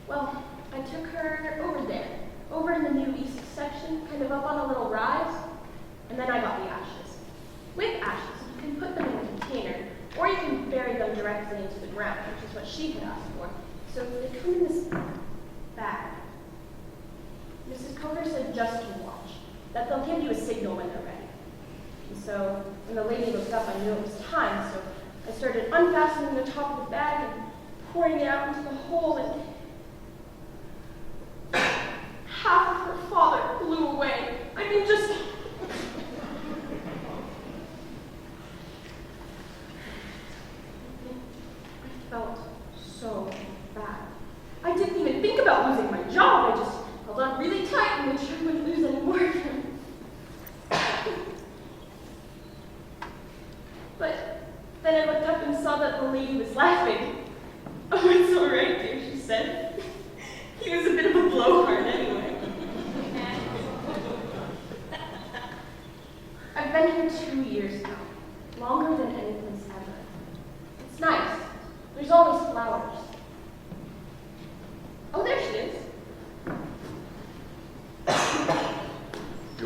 Well, I took her over there, over in the new east section, kind of up on a little rise, and then I got the ashes. With ashes, you can put them in a container, or you can bury them directly into the ground, which is what she had asked for. So they come in this bag. Mrs. Coger said just to watch, that they'll give you a signal when they're ready. And so when the lady looked up, I knew it was time, so I started unfastening the top of the bag and pouring it out into the hole, and half of her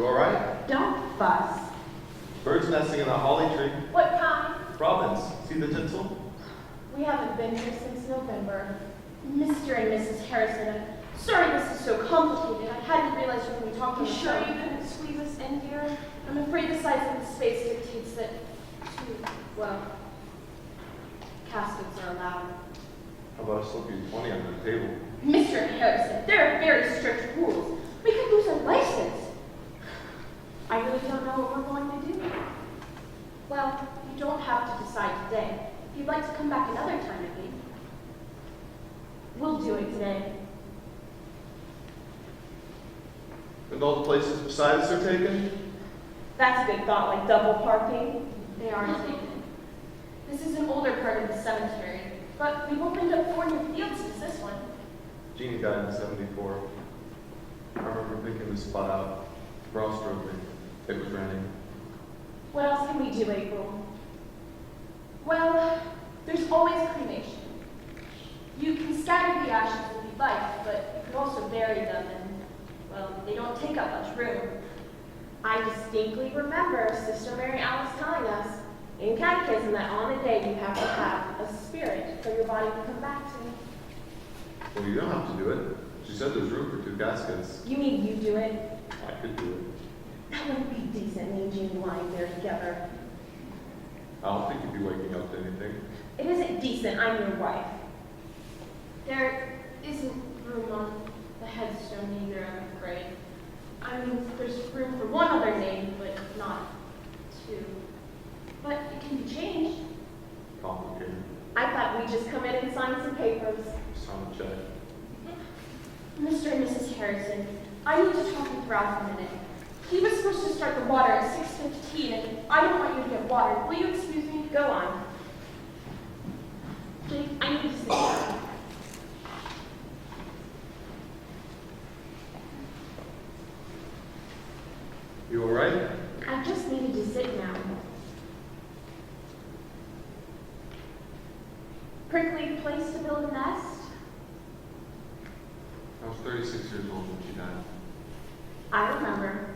You alright? Don't fuss. Birds nesting in the holly tree. What kind? Robins, see the tinsel? We haven't been here since November. Mr. and Mrs. Harrison, I'm sorry this is so complicated. I hadn't realized when we talked on You the sure phone. you couldn't squeeze us in here? I'm afraid the size of the space dictates that well, caskets are allowed. How about I slip you 20 under the table? Mr. Harrison, there are very strict rules. We could lose our license. I really don't know what we're going to do. Well, you don't have to decide today. If you'd like to come back another time, maybe. We'll do it today. And all the places beside us are taken? That's a good thought, like double parking. They aren't taken. This is an older part of the cemetery, but we've opened up 4 new fields since this one. Jeannie died in 74. I remember picking this spot out. Frost drove me. It was raining. What else can we do, April? Well, there's always cremation. You can scatter the ashes if you'd like, but you could also bury them, and, well, they don't take up much room. I distinctly remember Sister Mary Alice telling us in catechism that on the day you have to have a spirit for your body to come back to. Well, you don't have to do it. She said there's room for 2 caskets. You mean you do it? I could do it. That wouldn't be decent, me and Jean lying there together. I don't think you'd be waking up to anything. It isn't decent, I'm your wife. There isn't room on the headstone either, I'm afraid. I mean, there's room for 1 other name, but not 2. But it can be changed. Complicated. I thought we'd just come in and sign some papers. Sign a check. Mr. and Mrs. Harrison, I need to talk with Ralph a minute. He was supposed to start the water at 6:15, and I don't want you to get water. Will you excuse me? Go on. Jake, I need to sit down. You alright? I just needed to sit down. Prickly place to build a nest? I was 36 years old when she died. I remember.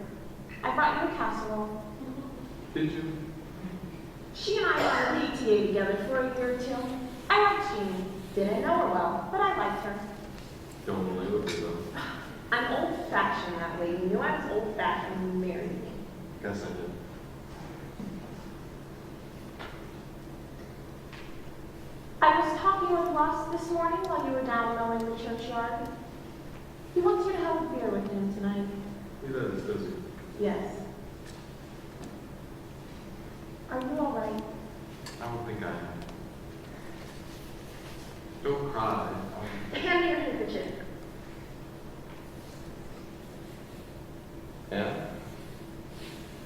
I brought you a casserole. Did you? She and I were on PTA together for a year or 2. I liked Jeannie. Didn't know her well, but I liked her. Don't really look at them. I'm old-fashioned that way. You knew I was old-fashioned when you married me. Guess I did. I was talking with Ross this morning while you were down mowing the churchyard. He wants you to have a beer with him tonight. He does, does he? Yes. Are you all right? I don't think I am. Don't cry. Hand me your handkerchief. Anne?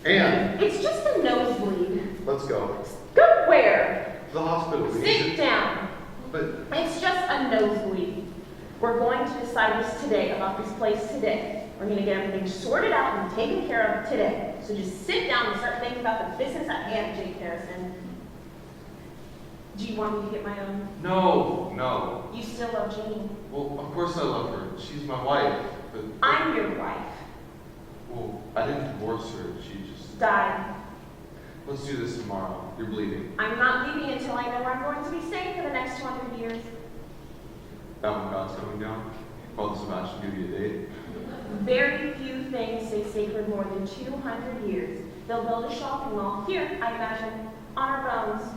Anne! It's just a nosebleed. Let's go. Go where? To the hospital. We need Sit to- down. But It's just a nosebleed. We're going to decide this today, about this place today. We're going to get everything sorted out and taken care of today. So just sit down and start thinking about the business at hand, Jake Harrison. Do you want me to get my own? no. You still love Jeannie. Well, of course I love her. She's my wife. But I'm your wife. well, I didn't divorce her. She just. Died. Let's do this tomorrow. You're bleeding. I'm not leaving until I know where I'm going to be staying for the next 200 years. That when God's coming down. Call this match and give you a date. Very few things stay sacred more than 200 years. They'll build a shopping mall here, I imagine, on our bones.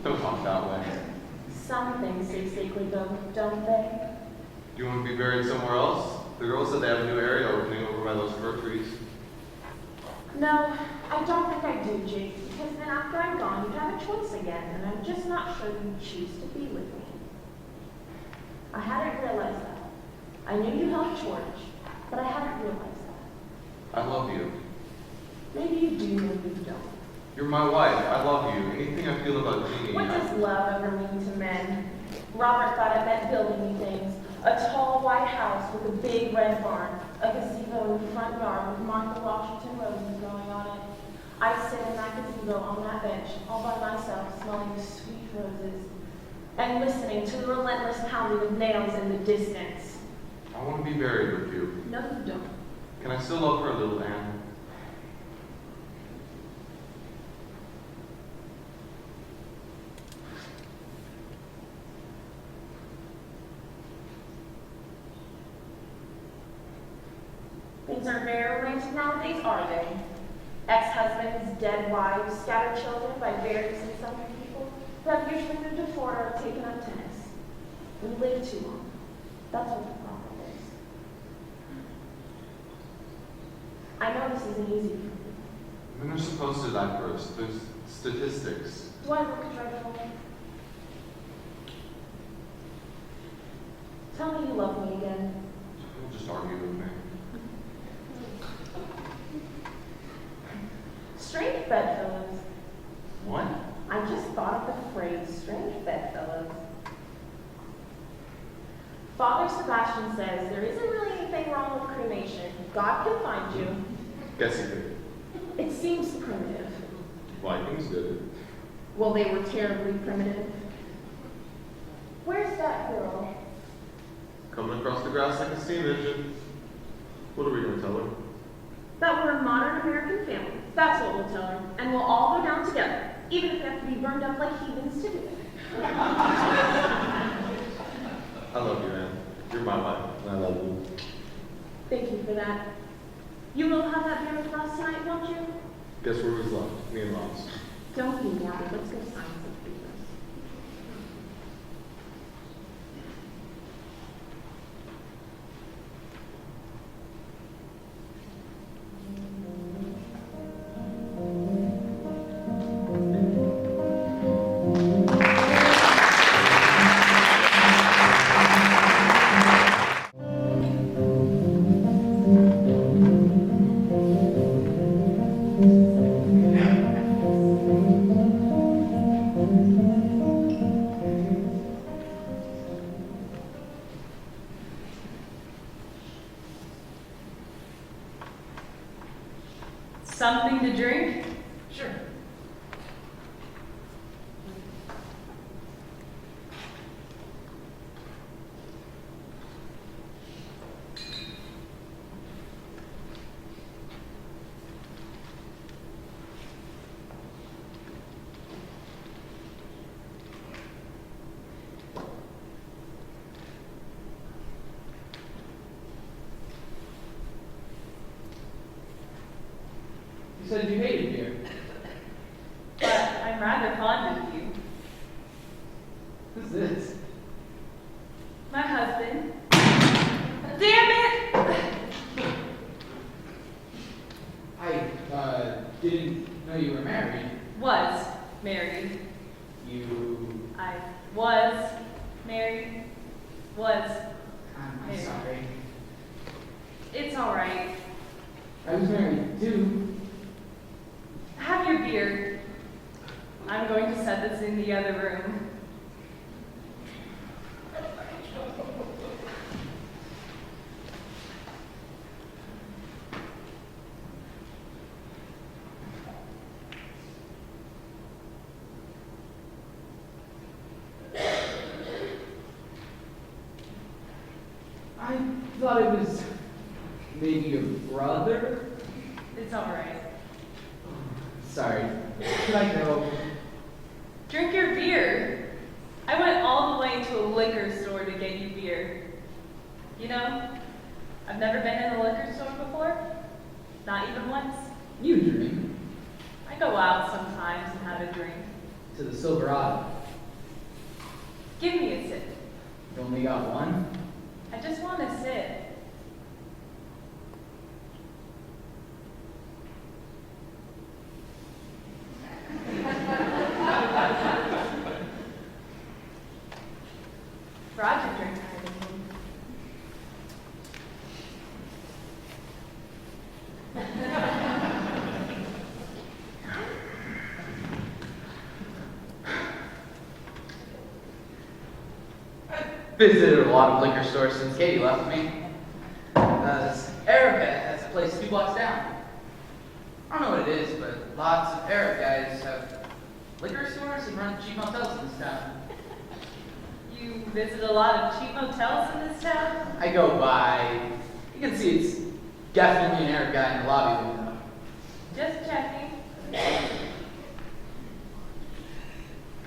Don't talk that way. Some things stay sacred though, don't they? Do you want to be buried somewhere else? The girls said they have a new area opening over by those fir trees. No, I don't think I do, Jake, because then after I'm gone, you have a choice again, and I'm just not sure you choose to be with me. I hadn't realized that. I knew you held George, but I hadn't realized that. I love you. Maybe you do, maybe you don't. You're my wife. I love you. Anything I feel about Jeannie. What does love ever mean to men? Robert thought it meant building me things. A tall white house with a big red barn, a gazebo in the front yard with Martha Washington roses growing on it. I'd sit in that gazebo on that bench, all by myself, smelling the sweet roses, and listening to the relentless pounding of nails in the distance. I want to be buried with you. No, you don't. Can I still love her a little, Anne? Things aren't very romantic nowadays, are they? Ex-husbands, dead wives, scattered children by various and sundry people who have usually moved to Florida or taken up tennis. We live too long. That's what the problem is. I know this isn't easy for you. Men are supposed to die first. There's statistics. Do I look dreadful? Tell me you love me again. Don't just argue with me. Strange bedfellows. What? I just thought of the phrase strange bedfellows. Father Sebastian says there isn't really anything wrong with cremation. God can find you. Guess he could. It seems primitive. Vikings did it. Well, they were terribly primitive. Where's that girl? Coming across the grass like a steam engine. What are we going to tell her? That we're a modern American family. That's what we'll tell her. And we'll all go down together, even if we have to be burned up like heathens to do it. I love you, Anne. You're my wife, and I love you. Thank you for that. You will have that beer with us tonight, won't you? Guess where was left? Me and Mom's. Don't be morbid. Let's go sign some papers. Something to drink? Sure. You said you hated beer. But I'm rather fond of you. Who's this? My husband. Damn it! I didn't know you were married. Was married. You... I was married. Was. I'm Married. sorry. It's alright. I was married too. Have your beer. I'm going to set this in the other room. I thought it was maybe your brother. It's alright. Sorry. Could I go? Drink your beer. I went all the way to a liquor store to get you beer. You know, I've never been in a liquor store before. Not even once. You drink. I go out sometimes and have a drink. To the Silverado. Give me a sip. You only got one? I just want to sip. Roger drinks everything. Visited a lot of liquor stores since Katie left me. Erica has a place 2 blocks down. I don't know what it is, but lots of Arab guys have liquor stores and run cheap motels in this town. You visit a lot of cheap motels in this town? I go by. You can see it's definitely an Arab guy in the lobby window. Just checking.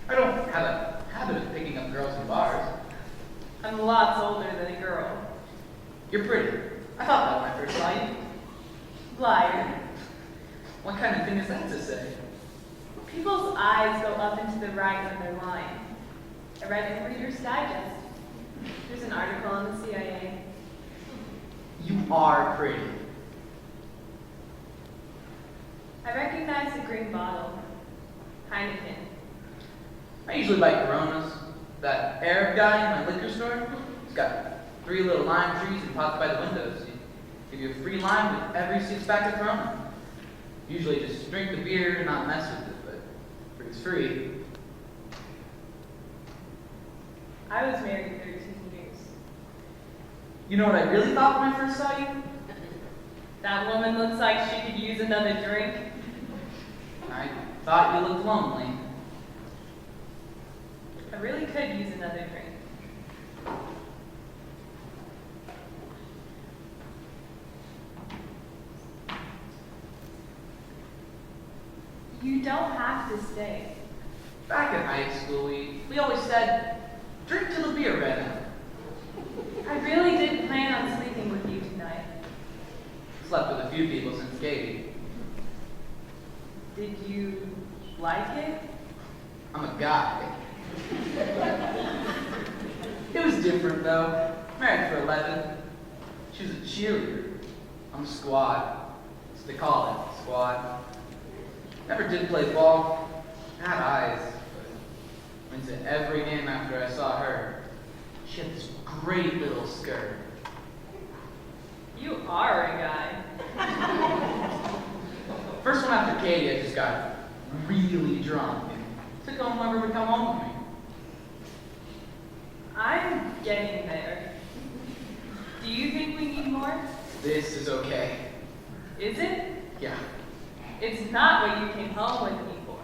I don't have a habit of picking up girls in bars. I'm lots older than a girl. You're pretty. I thought that when I first saw you. liar. What kind of thing is that to say? People's eyes go up and to the right when they're lying. I read it in Reader's Digest. There's an article on the CIA. You are pretty. I recognize the green bottle. Heineken. I usually buy Coronas. That Arab guy in my liquor store, he's got 3 little lime trees and pots by the windows. He give you a free lime with every 6-pack of Corona. Usually just drink the beer and not mess with it, but it's free. I was married 13 years. You know what I really thought when I first saw you? That woman looks like she could use another drink. I thought you looked lonely. I really could use another drink. You don't have to stay. Back in high school, we always said, drink till the beer ran out. I really did plan on sleeping with you tonight. Slept with a few people since Katie. Did you like it? I'm a guy. It was different though. Married for 11. She was a cheerleader. I'm a squad. That's what they call it, squad. Never did play ball. Had eyes. But went to every game after I saw her. She had this great little skirt. You are a guy. First one after Katie, I just got really drunk and took on whoever would come home with me. I'm getting there. Do you think we need more? This is okay. Is it? Yeah. It's not what you came home with me for.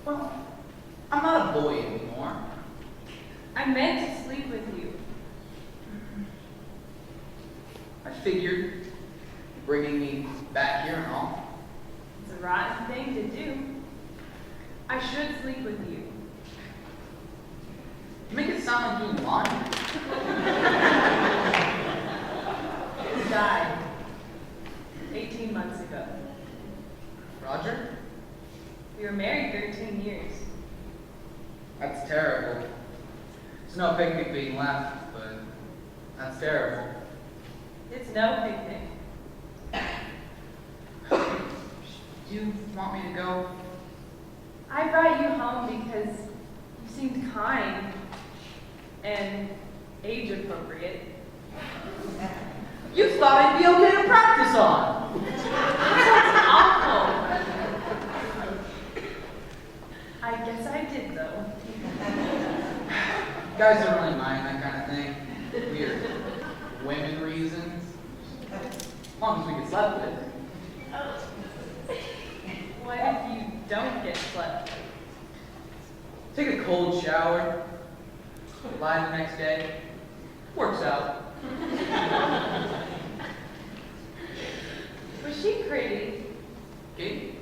Well, I'm not a boy anymore. I meant to sleep with you. I figured bringing me back here and all. It's a rotten thing to do. I should sleep with you. You make it sound like doing laundry. He died 18 months ago. Roger? We were married 13 years. That's terrible. There's no picnic being left, but that's terrible. It's no picnic. Do you want me to go? I brought you home because you seemed kind and age appropriate. You thought I'd be okay to practice on. That's awful. I guess I did though. Guys don't really mind that kind of thing. Weird women reasons. As long as we get slept with. What if you don't get slept with? Take a cold shower. Lie the next day. Works out. Was she pretty? Katie,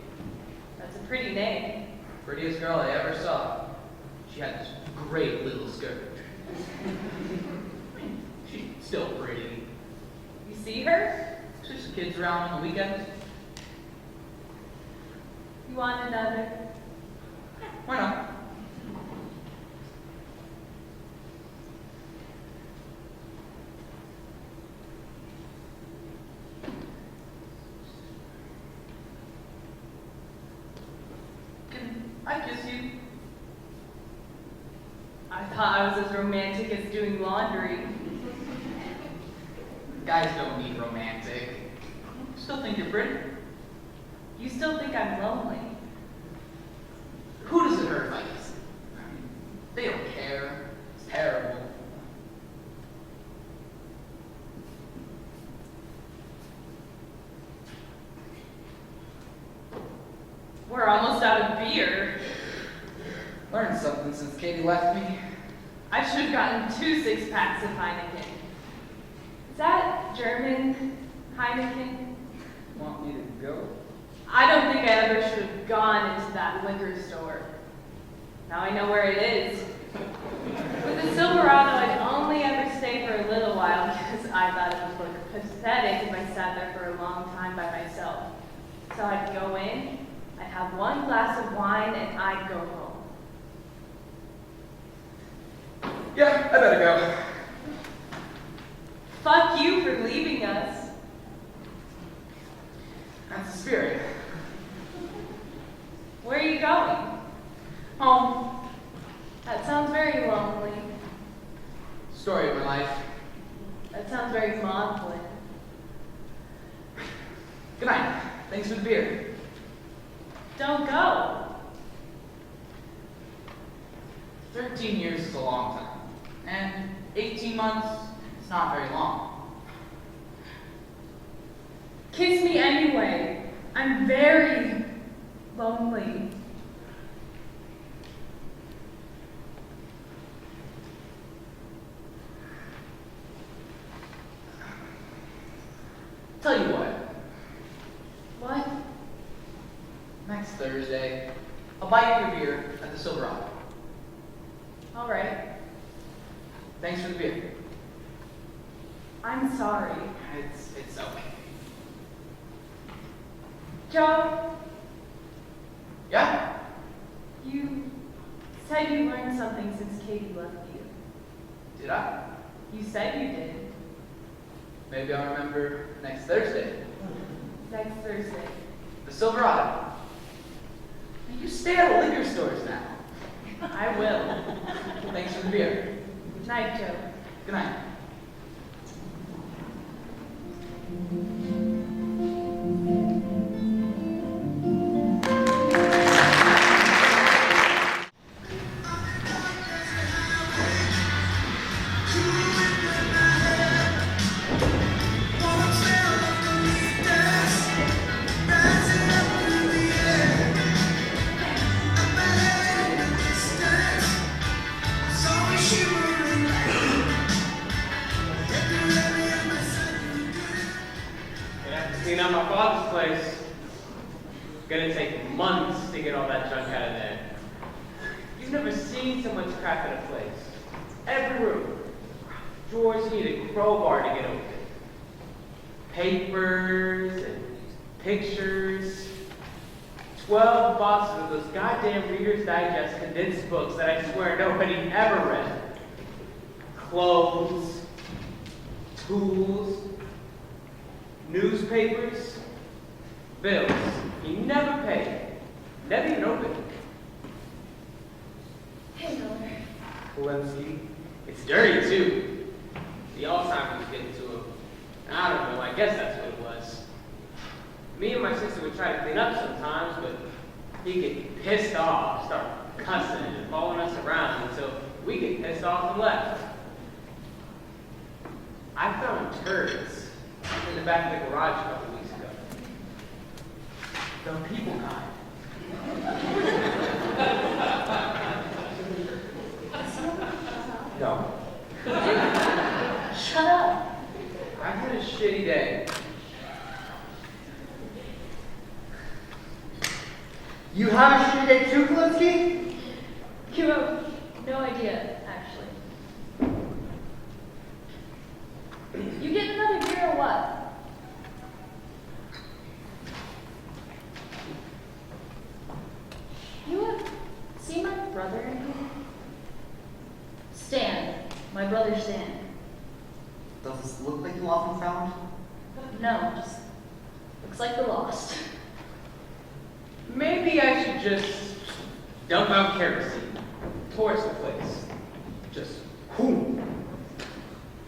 That's a pretty name. prettiest girl I ever saw. She had this great little skirt. She's still pretty. You see her? She's the kids around on the weekends. You want another? Why not? Can I kiss you? I thought I was as romantic as doing laundry. Guys don't need romantic. Still think you're pretty. You still think I'm lonely? Who does it hurt if I kiss them? I mean, they don't care. It's terrible. We're almost out of beer. Learned something since Katie left me. I should have gotten 2 6-packs of Heineken. Is that German Heineken? Want me to go? I don't think I ever should have gone into that liquor store. Now I know where it is. With the Silverado, I'd only ever stay for a little while because I thought it would look pathetic if I sat there for a long time by myself. so I'd go in, I'd have one glass of wine, and I'd go home. Yeah, I better go. Fuck you for leaving us. That's the spirit. Where are you going? Home. That sounds very lonely. Story of my life. That sounds very maudlin. Good night. Thanks for the beer. Don't go. 13 years is a long time. And 18 months is not very long. Kiss me anyway. I'm very lonely. Tell you what, What? next Thursday, I'll buy you your beer at the Silverado. All right. Thanks for the beer. I'm sorry. It's okay. Joe, Yeah? you said you learned something since Katie left you. Did I? You said you did. Maybe I'll remember next Thursday. Next Thursday. The Silverado. You stay at the liquor stores now. I will. Thanks for the beer. Night, Joe. Good night. Gonna have to clean out my father's place. Gonna take months to get all that junk out of there. You've never seen so much crap in a place. Every room. Drawers you need a crowbar to get open. Papers and pictures. 12 boxes of those goddamn Reader's Digest condensed books that I swear nobody ever read. Clothes. Tools. Newspapers, bills. You never pay. Never even open. Hey, Miller. Kowalski. It's dirty too. The Alzheimer's getting to him. I don't know, I guess that's what it was. Me and my sister would try to clean up sometimes, but he'd get pissed off, start cussing and following us around until we get pissed off and left. I found turds in the back of the garage a couple weeks ago. The people kind. No. Shut up. I've had a shitty day. You have a shitty day too, Kalinsky? You have no idea, actually. You get another beer or what? You have seen my brother in here? Stan. My brother Stan. Does this look like you lost and found? No, just looks like the lost. Maybe I should just dump out kerosene, torch the place. Just whoom.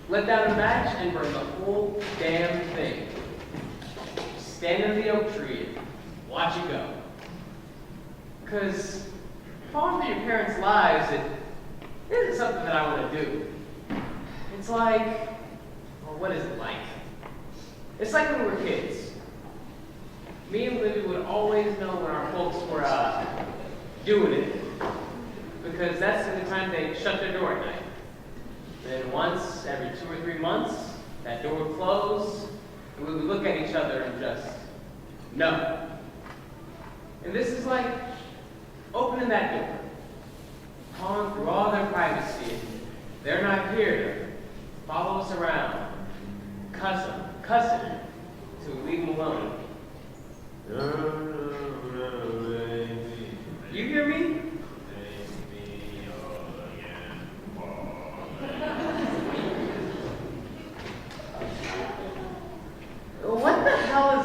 Let down a match and burn the whole damn thing. Stand under the oak tree and watch it go. 'Cause falling through your parents' lives, it isn't something that I want to do. It's like, well, what is it like? It's like when we were kids. Me and Libby would always know when our folks were doing it, because that's the time they shut their door at night. Then once every 2 or 3 months, that door would close, and we would look at each other and just, no. And this is like opening that door, calling through all their privacy. They're not here to follow us around, cuss them, till we leave them alone.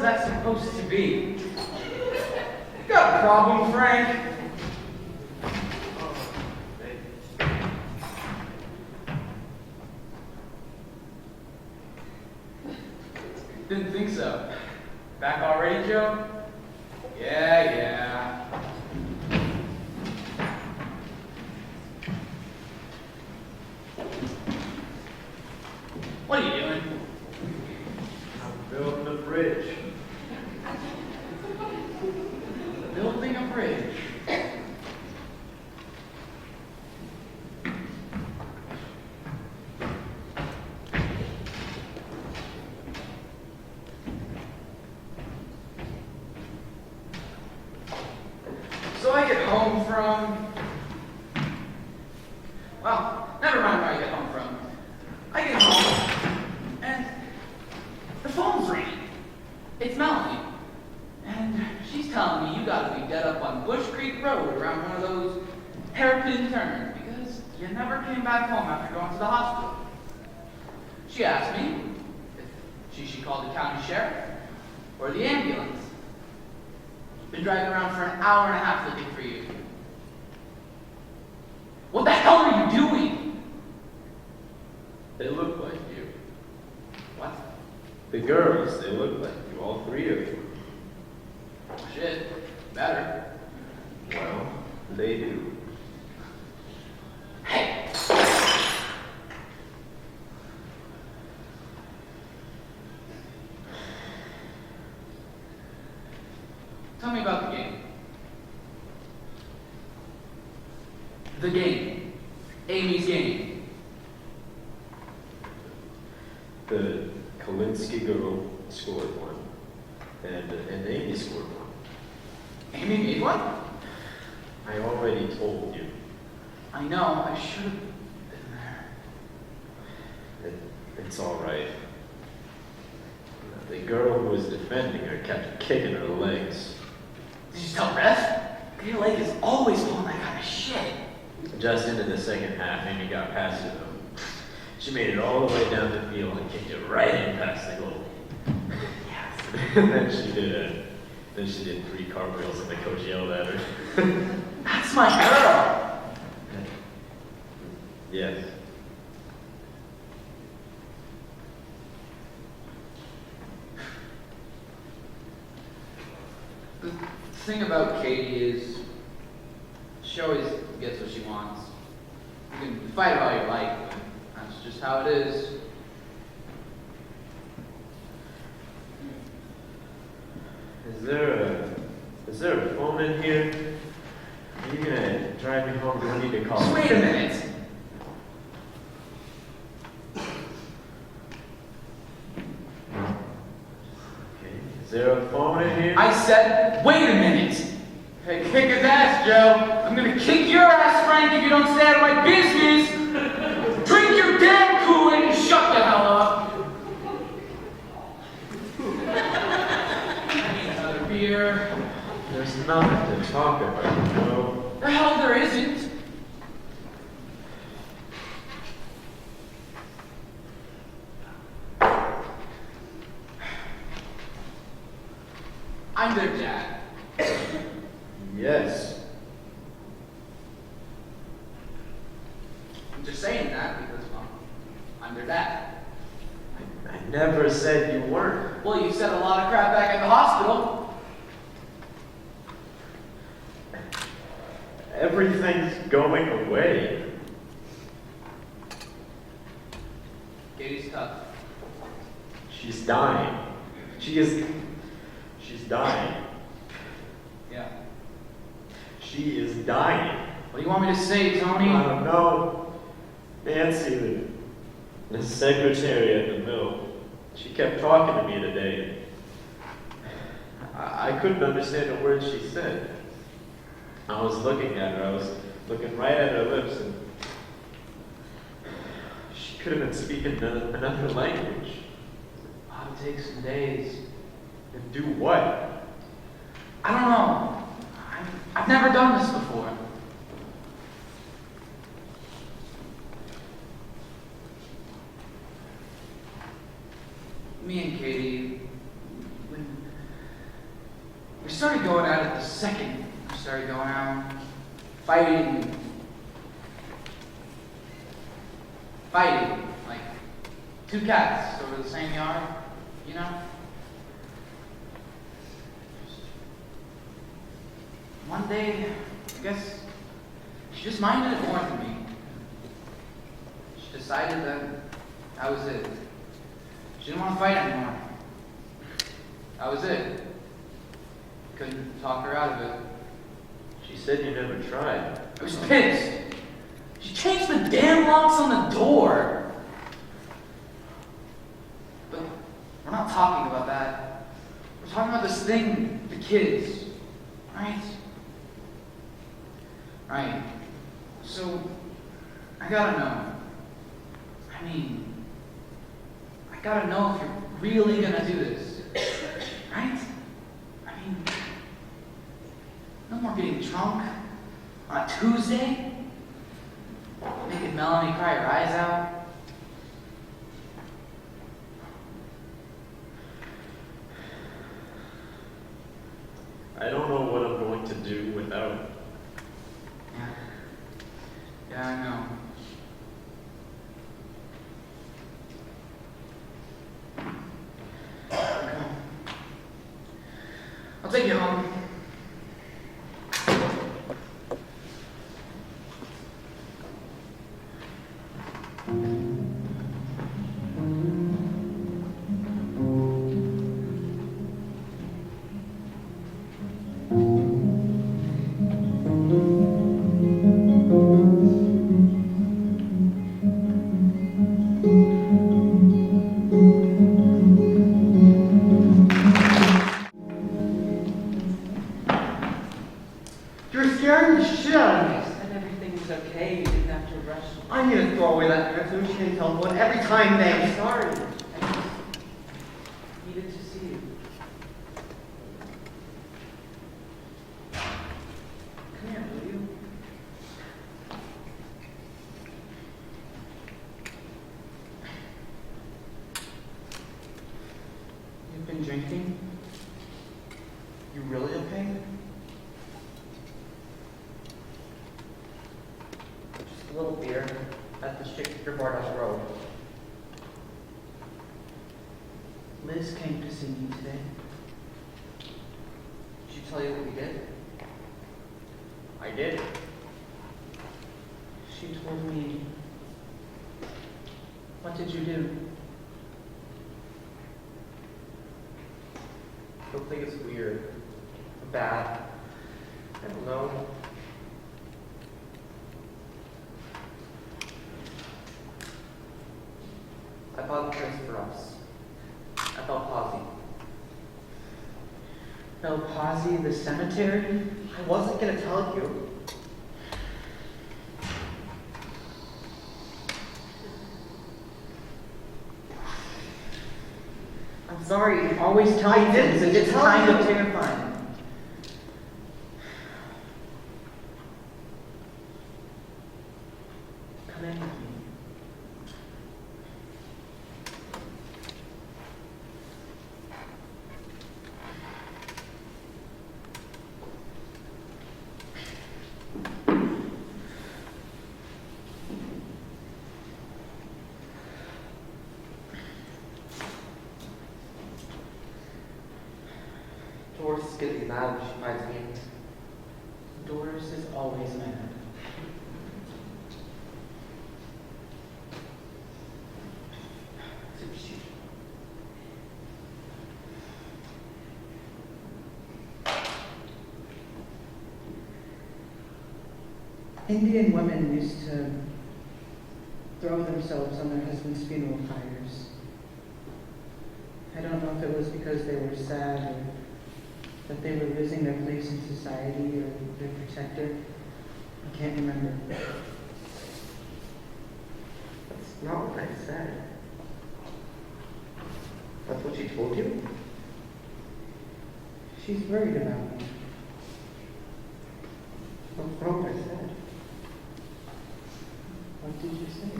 that supposed to be? You got a problem, Frank? Didn't think so. Back already, Joe? Yeah. What are you doing? I'm building a bridge. Building a bridge. So I get home from... Well, never mind where I get home from. I get home, and the phone's ringing. It's Melanie. And she's telling me you gotta be dead up on Bush Creek Road around one of those hairpin turns because you never came back home after going to the hospital. She asked me if she should call the county sheriff or the ambulance. Been driving around for an hour and a half looking for you. What the hell are you doing? They look like you. What? The girls, they look like you, all three of you. Shit. Better. Well, they do. Hey! Tell me about the game. The game. Amy's game. The Kalinsky girl scored one, and Amy scored one. Amy made one? I already told you. I know, I should have been there. It's all right. The girl who was defending her kept kicking her legs. Did you tell Beth? Your leg is always pulling that kind of shit. Just into the second half, Amy got past her though. She made it all the way down the field and kicked it right in past the goal. Yes. And then she did 3 cartwheels and the coach yelled at her. That's my girl. Yes. The thing about Katie is she always gets what she wants. You can fight it all you like, but that's just how it is. Is there a phone in here? Are you gonna drive me home? Do I need to call? Just wait a minute. Okay. Is there a phone in here? I said, wait a minute. Hey, kick his ass, Joe. I'm gonna kick your ass, Frank, if you don't stay out of my business. Drink your damn Kool-Aid and shut the hell up. I need another beer. There's nothing to talk about, Joe. The hell there isn't. I'm their dad. Yes. I'm just saying that because, I'm their dad. I never said you weren't. Well, you said a lot of crap back at the hospital. Everything's going away. Katie's tough. She's dying. She's dying. Yeah. She is dying. What do you want me to say, Tony? I don't know. Nancy, the secretary at the mill, she kept talking to me today. I couldn't understand a word she said. I was looking at her. I was looking right at her lips, and she could have been speaking another language. Politics and days. And do what? I don't know. I've never done this before. Me and Katie, when started going at it the second we started going out, fighting, like two cats over the same yard, you know? One day, I guess, she just minded it more than me. She decided that that was it. She didn't want to fight anymore. That was it. Couldn't talk her out of it. She said you never tried. I was pissed. She changed the damn locks on the door. But we're not talking about that. We're talking about this thing, the kids. Right? Right. So, I gotta know. I mean, I gotta know if you're really gonna do this. Right? I mean, no more getting drunk on a Tuesday, making Melanie cry her eyes out. I don't know what I'm going to do without. Yeah, I know. I'll take you home. You're scaring the shit out of me. I said everything was okay. You didn't have to rush. I need to throw away that translucent telephone every time, I'm thanks. sorry. I just needed to see you. Come here, will you? You've been drinking? You really okay? Just a little beer at the Shakespeare bar down the road. Liz came to see me today. Did she tell you what we did? I did. She told me. What did you do? I don't think it's weird. Bad. I don't know. I bought drinks for us. I felt posy. El Pazzi, the cemetery? I wasn't gonna tell you. I'm sorry. Always tell me I didn't things. It's tell kind you. of terrifying. Come in with me. Doris is getting mad when she finds me. Doris is always mad. Indian women used to throw themselves on their husbands' funeral pyres. I don't know if it was because they were sad or that they were losing their place in society or their protector. I can't remember. That's not what I said. That's what she told you? She's worried about me. That's not what I said. What did you say?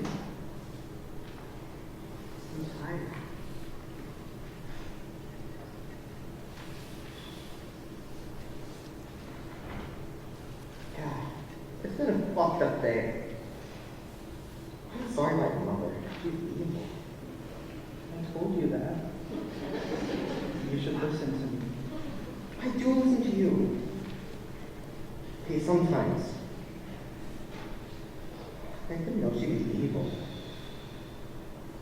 I'm tired. day. I'm sorry, my mother. She's evil. I told you that. You should listen to me. I do listen to you. Okay, sometimes. I didn't know she was evil.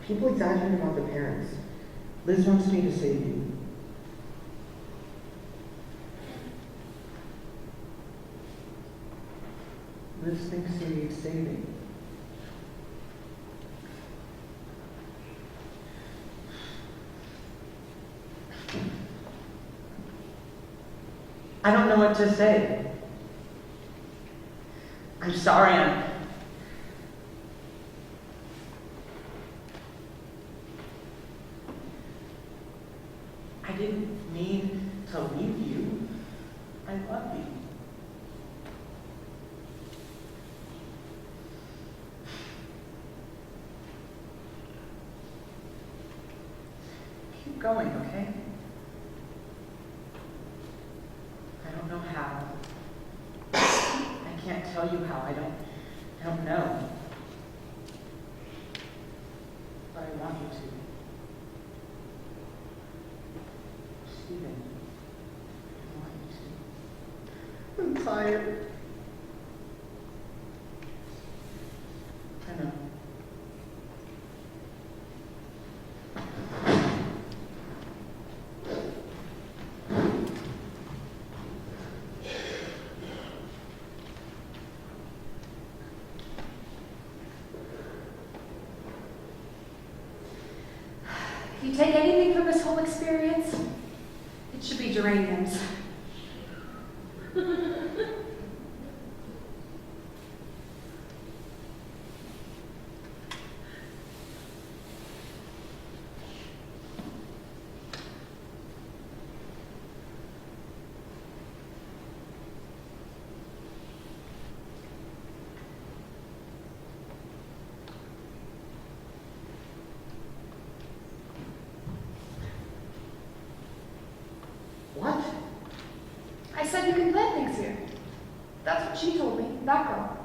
People exaggerate about their parents. Liz wants me to save you. Liz thinks you need saving. I don't know what to say. I'm sorry, I didn't mean to leave you. I love you. Keep going, okay? I don't know how. I can't tell you how. I don't know. But I want you to. Steven, I want you to. I'm tired. I know. If you take anything from this whole experience, it should be geraniums. What? I said you can plant things here. That's what she told me, that girl.